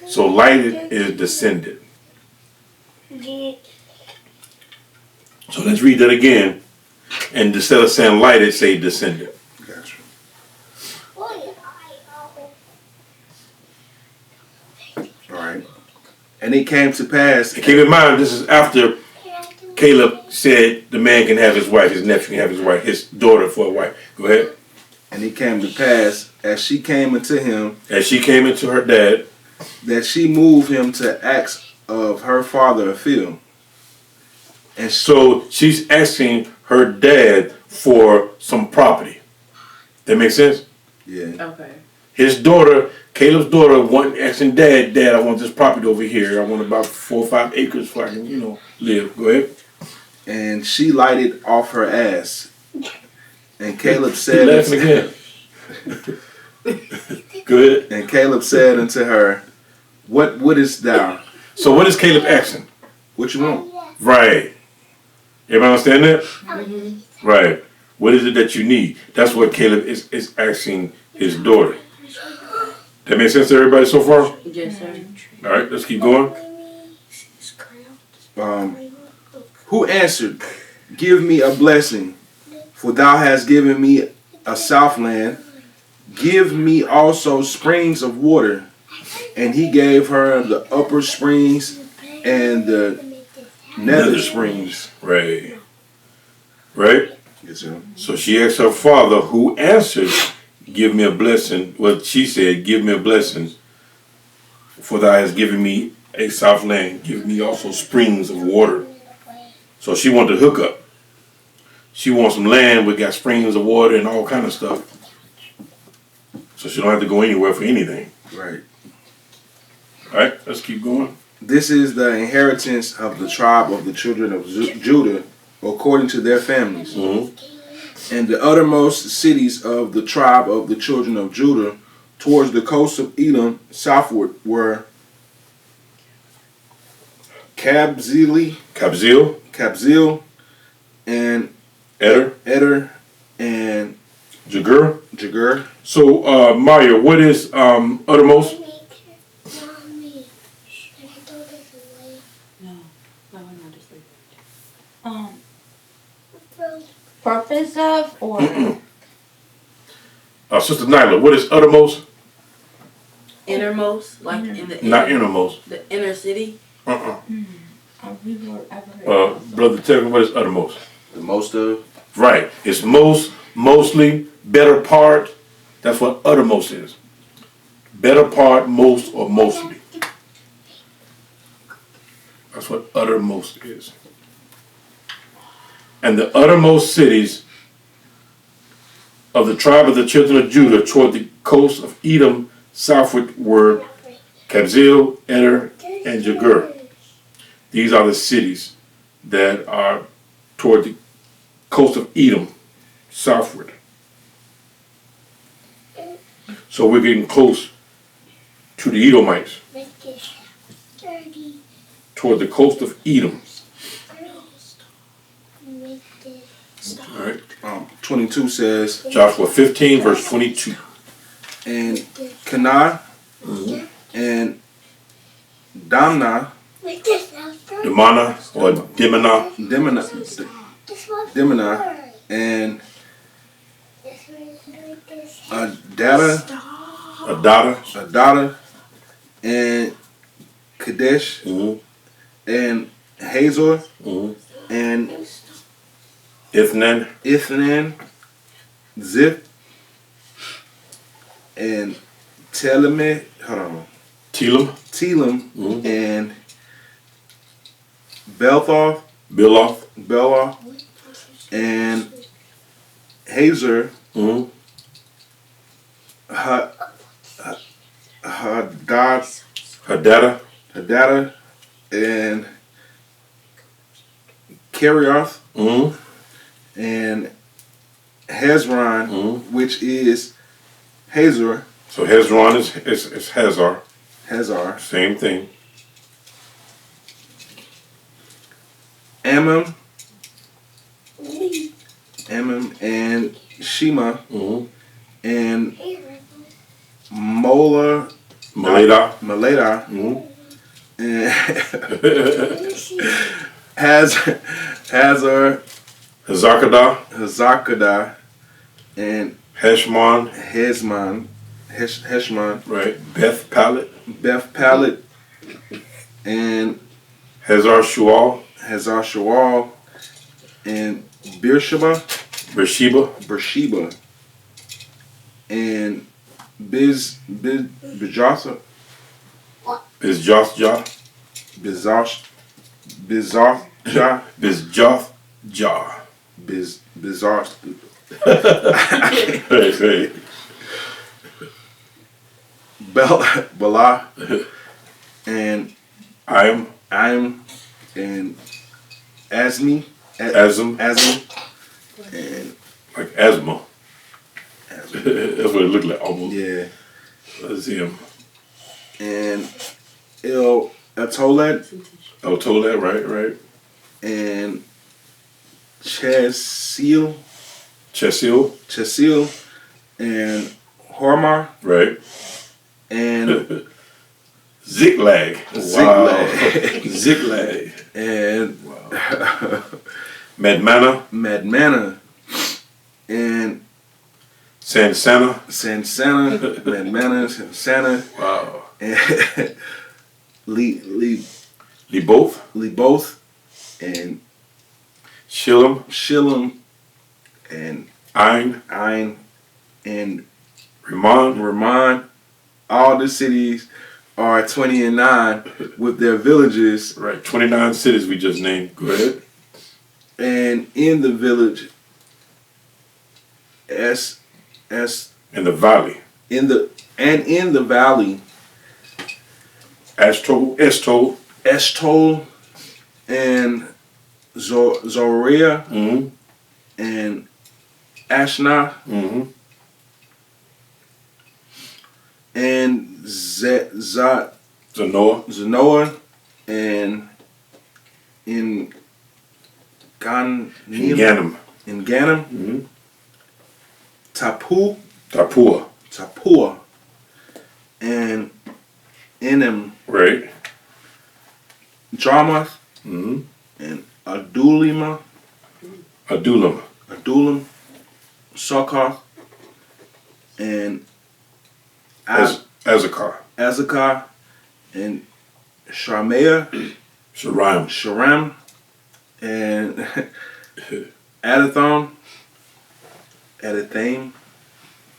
So lighted is descended. So let's read that again. And instead of saying lighted, say descended. gotcha. Alright. And it came to pass. And keep in mind, this is after Caleb said the man can have his wife, his nephew can have his wife, his daughter for a wife. Go ahead. And it came to pass, as she came unto him, As she came into her dad, that she moved him to ask of her father a field. And so she's asking her dad for some property. That makes sense? yeah. Okay. His daughter, Caleb's daughter, asking Dad, I want this property over here. I want about 4 or 5 acres so I can, live. Go ahead. And she lighted off her ass. And Caleb Keep said laughing again. Go ahead. And Caleb said unto her, what wouldest thou? So what is Caleb asking? What you want? Right. Everybody understand that? Mm-hmm. Right. What is it that you need? That's what Caleb is asking his daughter. That makes sense to everybody so far? Yes, sir. All right, let's keep going. Who answered, give me a blessing, for thou hast given me a southland. Give me also springs of water. And he gave her the upper springs and the nether springs. Right. Right? Yes, sir. So she asked her father, who answered, give me a blessing. Well, she said, give me a blessing, for thou hast given me a southland. Give me also springs of water. So she wanted to hook up. She wants some land with got springs of water and all kind of stuff. So she don't have to go anywhere for anything. Right. All right, let's keep going. This is the inheritance of the tribe of the children of Judah, according to their families. Mm-hmm. And the uttermost cities of the tribe of the children of Judah towards the coast of Edom southward were Kabzeel, and Eder, and Jagur. Jagur. So, Mario, what is uttermost? No, I'm not just like Purpose of or Sister Nyla, what is uttermost? innermost, like in the Not innermost. the inner city. we were ever Brother Terry, what is uttermost? The most of. Right. It's most, mostly, better part. That's what uttermost is. Better part, most, or mostly. That's what uttermost is. And the uttermost cities of the tribe of the children of Judah toward the coast of Edom southward were Kabzeel, Eder, and Jagur. These are the cities that are toward the coast of Edom southward. So we're getting close to the Edomites, toward the coast of Edom. All right. 22 says, Joshua 15, verse 22. and Kanah and Damnah, Dimana or Dimina, Dimnah, and Adada, and Kadesh, and Hazor, and Ithnan, Ziph, and Telam, and Belthoth, Biloth, and Hazor, Hadada, and Kerioth, and Hezron, which is Hazor, So Hezron is Hazar. Same thing. Ammon, and Shema, and Meleda, and Hazar, Hazakadah, and Heshmon, Heshmon, right? Beth Palet, and Hazar Shual, and Beersheba, Beersheba, and Bizjothja, Bala, and Ayam, and Asmi, and like asthma. That's what it looked like almost. yeah, Let's see him. and Atolet, Oh, told that, right. and Chesil, and Hormar, right. and Ziklag. Ziklag. Ziklag. and Madmana, and Sansana. Madmana, Sansana, Wow. and Leboth, and Shillam, and Ain, and Ramon. All the cities are 20 and 9 with their villages. Right, 29 cities we just named. Go ahead. And in the village, In the valley. in the valley, Estol, Eshtold, and Zoria, mm-hmm. and Ashna, Mm-hmm. and Zanoah. Zanoah, and in And Ganim, Ganem. in Ganim, Mm-hmm. Tapua, Tapua. and Enem, Right. Jarmuth, Mm-hmm. and Adulam, Succoth, and Azakar. Azekah, and Sharmeah, Sharim. Sharam, and Adatham,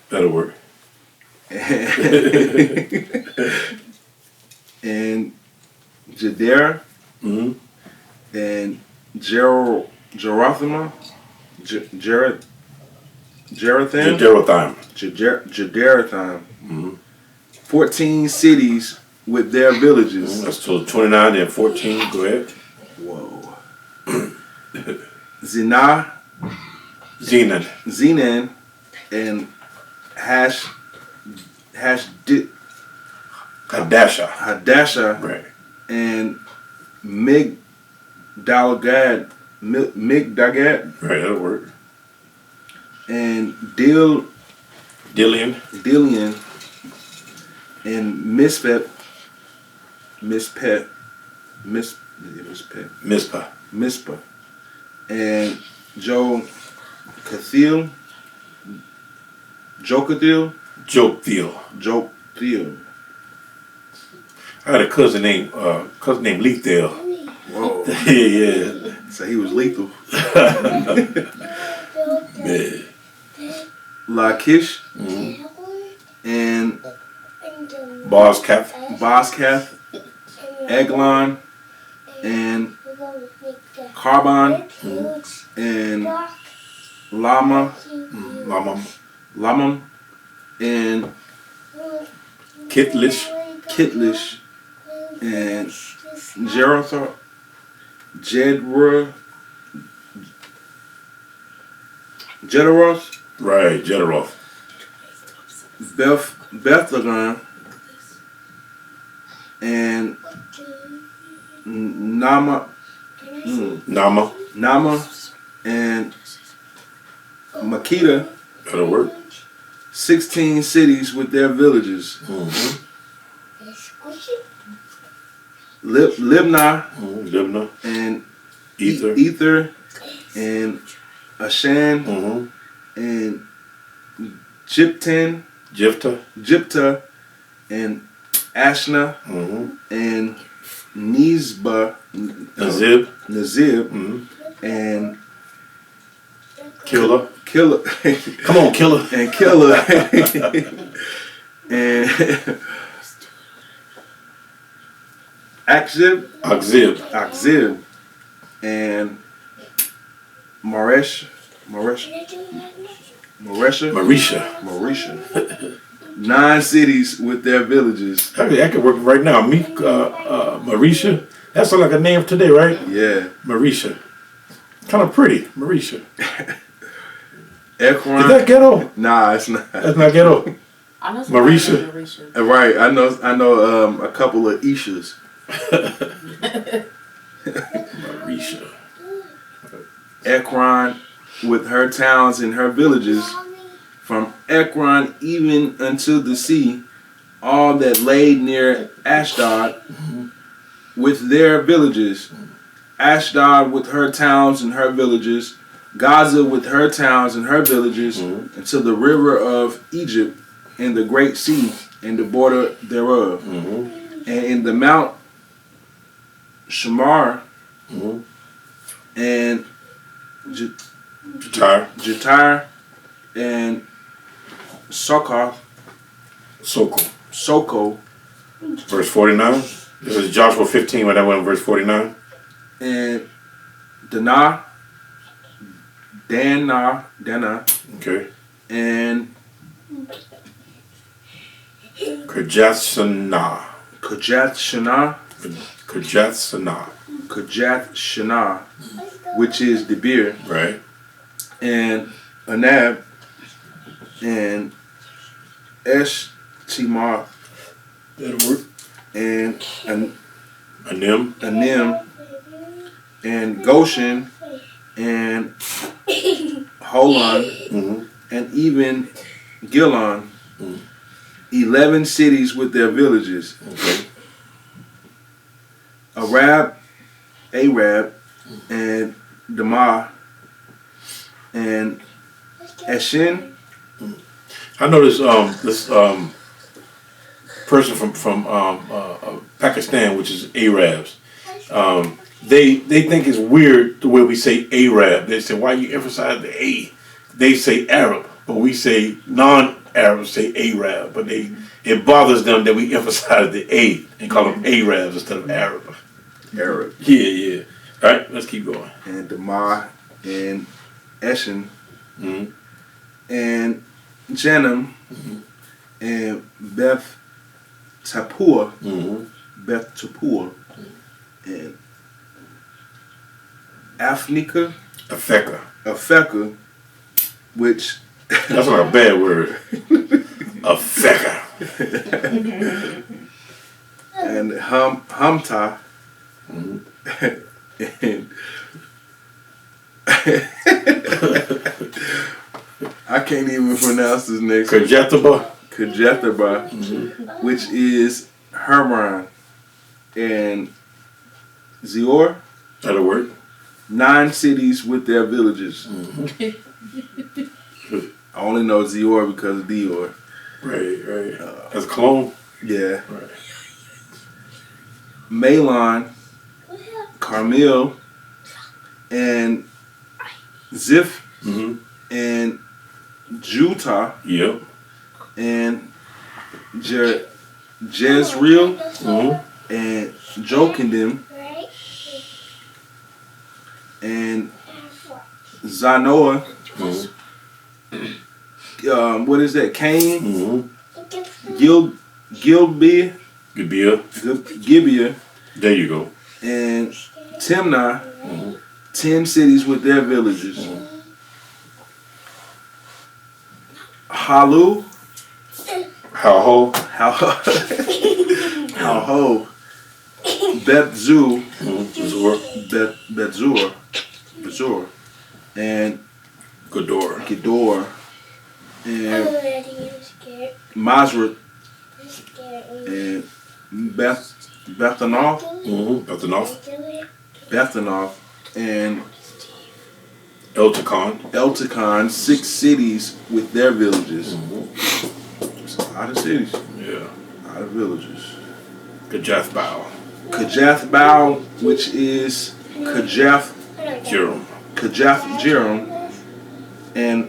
That'll work. and Jadera, Mm-hmm. and Jerotham, Jaderatham, Mm-hmm. 14 cities with their villages. That's till 29 and 14. Go ahead. Whoa. Zinah, Zenan. and Hadasha. Hadasha, Right. and Migdalgad, Right, that'll work. and Dillian. Dillian, and Mispet, Mizpah. and Jokathil, Joktheel. I had a cousin named Lethal. Whoa. Yeah. So he was lethal. Man. Lachish, Mm-hmm. and Bozkath. Boskath, Eglon, and Carbon, and Lamam, and Kitlish. and Jeroth, Jederoth, Right, Jederoth. Bethlehem, and Nama, Nama. and Makeda, That'll work. 16 cities with their villages. Mm-hmm. Libnah, Libna. and Ether. and Ashan, Mm-hmm. and Jiptan, Jifta. and Ashna, Mm-hmm. and Nazib, Nazib. and Killer. Killer, Come on, Killer. and Killer, and Akzib, Akzib. and Maresha, Marisha. 9 cities with their villages. I could work right now. Marisha. That sounds like a name today, right? Yeah. Marisha. Kind of pretty. Marisha. Ekron. Is that ghetto? Nah, it's not. That's not ghetto. I know somebody Marisha. named Marisha. Right. I know. A couple of Ishas. Marisha. Ekron, with her towns and her villages, from Ekron even unto the sea, all that laid near Ashdod, with their villages. Ashdod with her towns and her villages, Gaza with her towns and her villages, unto the river of Egypt and the great sea and the border thereof. And in the Mount Shamar and Jatir and Succoth, Soko, Verse 49. This is Joshua 15 when that went in verse 49. and Dana, Okay. and Kajathsana. Kajath Shana, which is Debir, Right. and Anab, and Eshtimar, That'll work. and Anim. Anim, and Goshen, and Holon, Mm-hmm. and even Gilon. Mm. 11 cities with their villages. Okay. Arab, and Damar, and Eshin. I know this person from Pakistan, which is Arabs. They think it's weird the way we say Arab. They say, why you emphasize the A? They say Arab, but we say non-Arabs say Arab. But it bothers them that we emphasize the A and call them Arabs instead of Arab. Arab. Yeah. All right, let's keep going. And Damar, and Eshin, Mm-hmm. and Jenim, and Beth Tapua, Mm-hmm. and Afnika, Afeka. which That's like a bad word. Afeka. and Hamta, Mm-hmm. and I can't even pronounce this next one. Kajetaba. Kajetaba, which is Hermon, and Zior, That'll work. 9 cities with their villages. I only know Zior because of Dior. Right. That's a clone. Yeah. Right. Malon, Carmel, and Ziph, Mm-hmm. and Juta, Yep. and Jezreel, Mm-hmm. and Jokindim, and Zanoah. Mm-hmm. What is that? Cain, Mm-hmm. Gilbea, Gibeah. There you go. and Timnah. 10 cities with their villages. Halu, How-ho. Halho, Bethzu, Zor. Bezor, and Gador. Gedor, and Masret, and Bethanoth, Mm-hmm. Bethanoth, and Elticon. 6 cities with their villages. It's a lot of cities, Yeah. a lot of villages. Kajathbao. Kajathbao, which is Kajath Jerom, and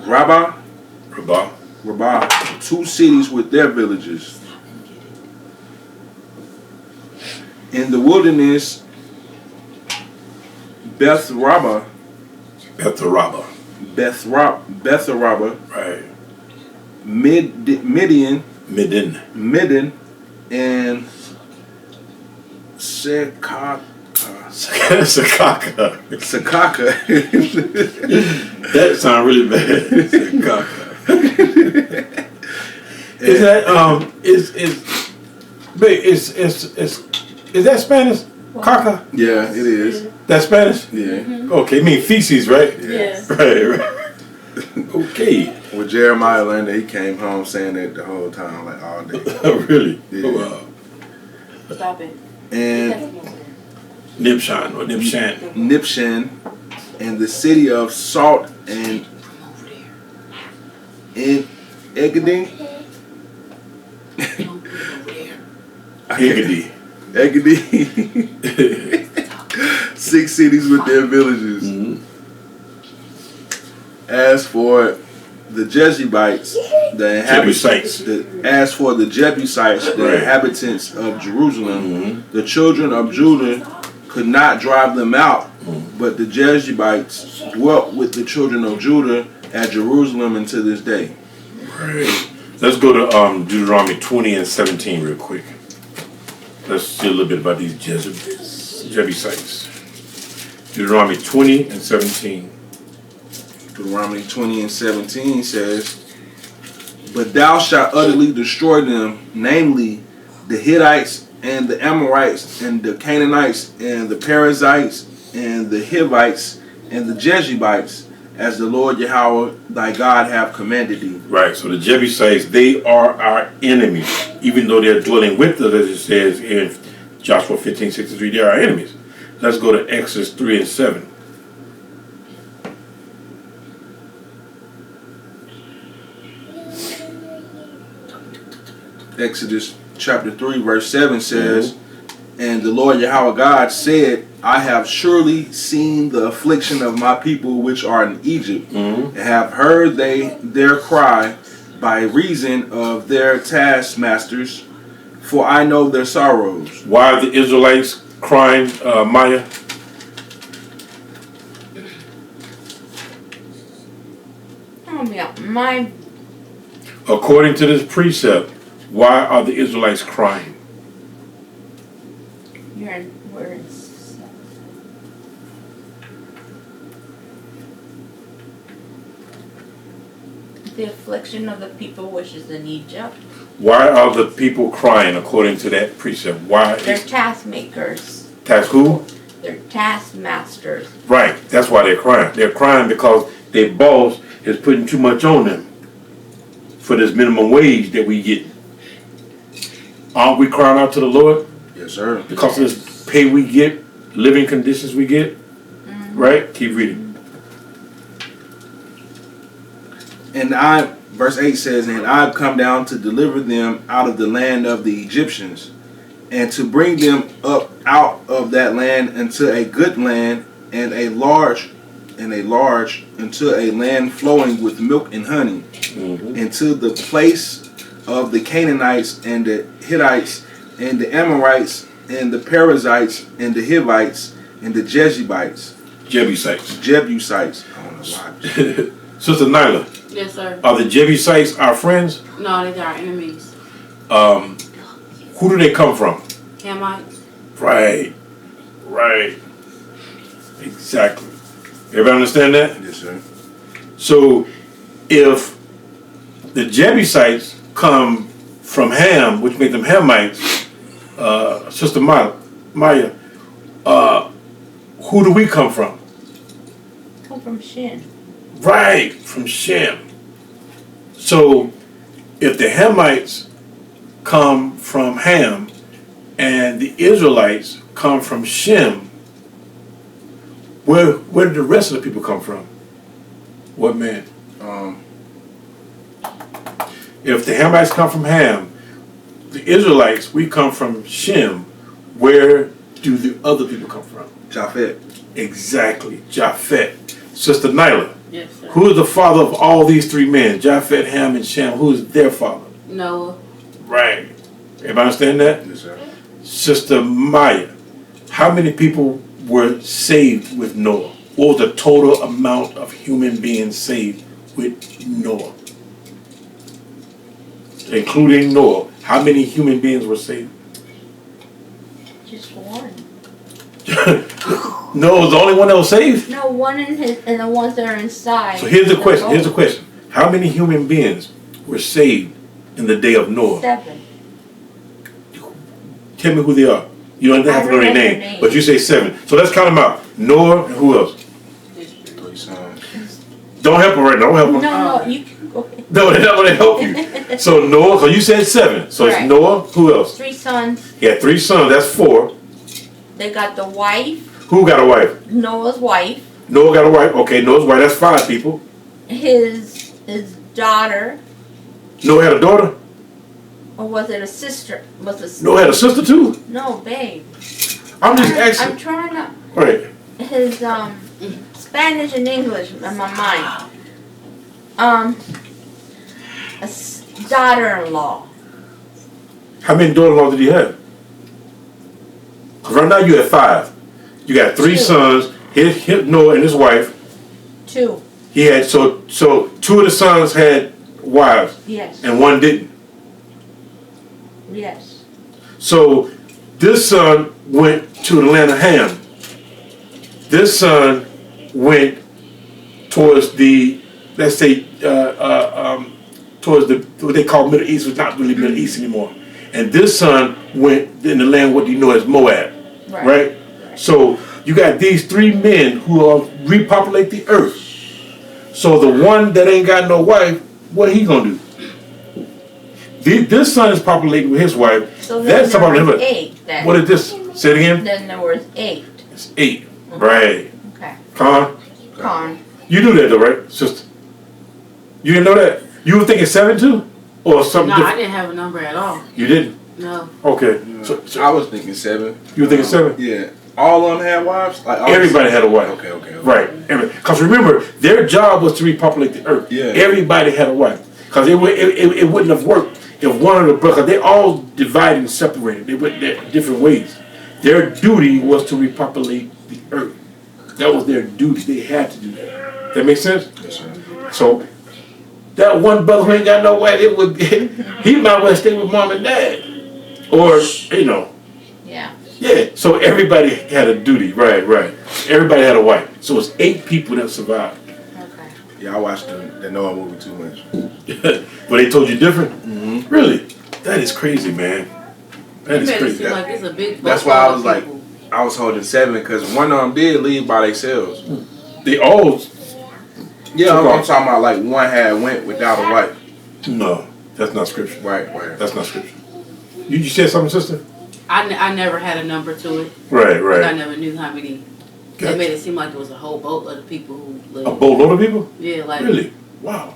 Rabbah, 2 cities with their villages. In the wilderness, Betharaba, Right. Midian, Midden. and Sekaka. Sakaka. That sounds really bad. Sakaka. Is that is that Spanish? Caca? Yeah, it is. That's Spanish? Yeah. Okay, you mean feces, right? Yeah. Right. Okay. Well, Jeremiah learned that he came home saying that the whole time, like all day. Really? Yeah. Oh, wow. Stop it. And Nibshan or Nibshan. Nibshan, and the city of Salt, and in Egedin, Higgity. 6 cities with their villages. Mhm. As for the Jebusites, the Jebusites. Right. inhabitants of Jerusalem, Mhm. the children of Judah could not drive them out, but the Jebusites dwelt with the children of Judah at Jerusalem until this day. Right. Let's go to Deuteronomy 20 and 17 real quick. Let's see a little bit about these Jebusites. Deuteronomy 20 and 17. Deuteronomy 20:17 says, "But thou shalt utterly destroy them, namely the Hittites and the Amorites and the Canaanites and the Perizzites and the Hivites and the Jebusites, as the Lord Yahweh thy God have commanded thee." Right, so the Jebusites, they are our enemies. Even though they're dwelling with us, as it says in Joshua 15:63, they are our enemies. Let's go to Exodus 3 and 7. Exodus chapter 3 verse 7 says, "And the Lord Yahweh God said, I have surely seen the affliction of my people which are in Egypt, and have heard their cry by reason of their taskmasters, for I know their sorrows." Why are the Israelites crying, Maya? Oh yeah, my According to this precept, why are the Israelites crying? you're in words. The affliction of the people which is in Egypt. Why are the people crying according to that precept? Why They're is taskmakers. task who? They're taskmasters. Right, that's why they're crying. They're crying because their boss is putting too much on them for this minimum wage that we get. Aren't we crying out to the Lord Yes, sir. because of this pay we get, living conditions we get? Right? Keep reading. And verse 8 says, "And I've come down to deliver them out of the land of the Egyptians, and to bring them up out of that land into a good land, and a large, into a land flowing with milk and honey, into the place of the Canaanites and the Hittites and the Amorites and the Perizzites and the Hivites and the Jebusites." Jebusites. Jebusites. I don't know why. Sister Nyla, Yes, sir. are the Jebusites our friends? No, they're our enemies. Who do they come from? Hamites. Right. Right. Exactly. Everybody understand that? Yes, sir. So if the Jebusites come from Ham, which make them Hamites, Sister Maya, who do we come from? Come from Shin. Right, from Shem. So if the Hamites come from Ham and the Israelites come from Shem, where did the rest of the people come from? What man? If the Hamites come from Ham, the Israelites, we come from Shem, where do the other people come from? Japhet. Exactly, Japhet. Sister Nyla, Yes, sir. who is the father of all these three men? Japhet, Ham, and Shem. Who is their father? Noah. Right. Everybody understand that? Yes, sir. Sister Maya, how many people were saved with Noah? What was the total amount of human beings saved with Noah? Including Noah, how many human beings were saved? Just one. Noah was the only one that was saved? No, one in his and the ones that are inside. So here's the question. boat. Here's the question. How many human beings were saved in the day of Noah? 7. Tell me who they are. You don't have to know their name, but you say 7. So let's count them out. Noah and who else? 3 sons. Don't help her right now. Don't help her. No, you can go ahead. No, they're not going to help you. So Noah, so you said 7. So it's Right. Noah, who else? 3 sons. He had 3 sons, that's 4. They got the wife, Who got a wife? Noah's wife, Noah got a wife. Okay, Noah's wife, that's 5 people. his daughter, Noah had a daughter. or was it a sister? Was it Noah had a sister too. No, babe. I'm just I'm asking. trying to Right. his Spanish and English in my mind. Daughter-in-law. How many daughters-in-law did he have? 'Cause right now you have 5. You got 3 2. sons, his Noah and his wife. 2. He had, so 2 of the sons had wives Yes. and 1 didn't. Yes. So this son went to the land of Ham. This son went towards the, let's say, towards the what they call Middle East, was not really Middle East anymore. And this son went in the land what you know as Moab, right? So you got these three men who are repopulate the earth. So the one that ain't got no wife, what he gonna do? This son is populating with his wife. So That's then about there was him. 8 then. What is this? Say it again. Then there was 8. It's 8. Right. Okay. Con? Con. You knew that though, right, sister? You didn't know that? You were thinking 7 too? Or something No, I different? didn't have a number at all. You didn't? No. Okay. I was thinking 7. You were thinking 7? Yeah. All of them had wives? Like all Everybody had a wife. Okay. Right. Because remember, their job was to repopulate the earth. Yeah. Everybody had a wife. Because it wouldn't have worked if one of the brothers, they all divided and separated. They went their different ways. Their duty was to repopulate the earth. That was their duty. They had to do that. That makes sense? Yes, sir. So, that one brother who ain't got no wife, he might well stay with mom and dad. Or, Yeah. yeah, so everybody had a duty, right. Everybody had a wife. So it's 8 people that survived. Okay. Yeah, I watched the Noah movie too much. But they told you different? Mm-hmm. Really? That is crazy, man. That You is made it crazy. seem like it's a big That's boat why I full was of like, people. I was holding 7 because one of them did leave by themselves. They all, Yeah, I'm talking about like one had went without a wife. no, that's not scripture. Right. That's not scripture. You said something, sister? I never had a number to it. Right. I never knew how many. Gotcha. They made it seem like it was a whole boatload of people who lived. A boatload of people? Yeah, like Really? Wow.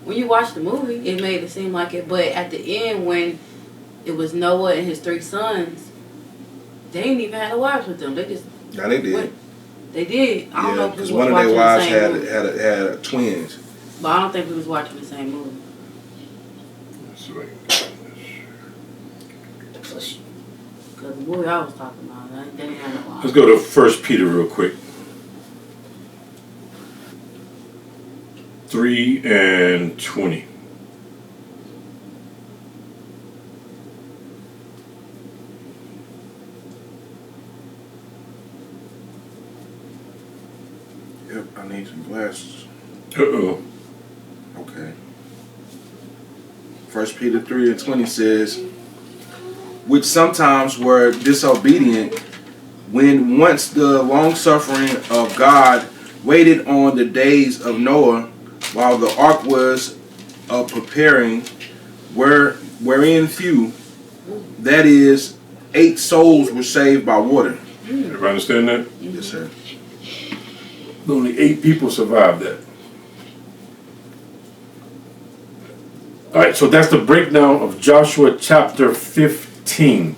when you watch the movie, it made it seem like it. But at the end, when it was Noah and his 3 sons, they ain't even had a wives with them. They just Now they did. went. They did. I don't know if we because was one of watching their the wives same movie. had twins. But I don't think we was watching the same movie. Because the movie I was talking about, they didn't have no wives. Let's go to 1 Peter real quick. 3:20. Yep, I need some glasses. Uh-oh. Okay. 1 Peter 3:20 says, which sometimes were disobedient, when once the long suffering of God waited on the days of Noah, while the ark was preparing, wherein few, that is, 8 souls were saved by water. Everybody understand that? Yes, sir. Only 8 people survived that. All right, so that's the breakdown of Joshua chapter 15.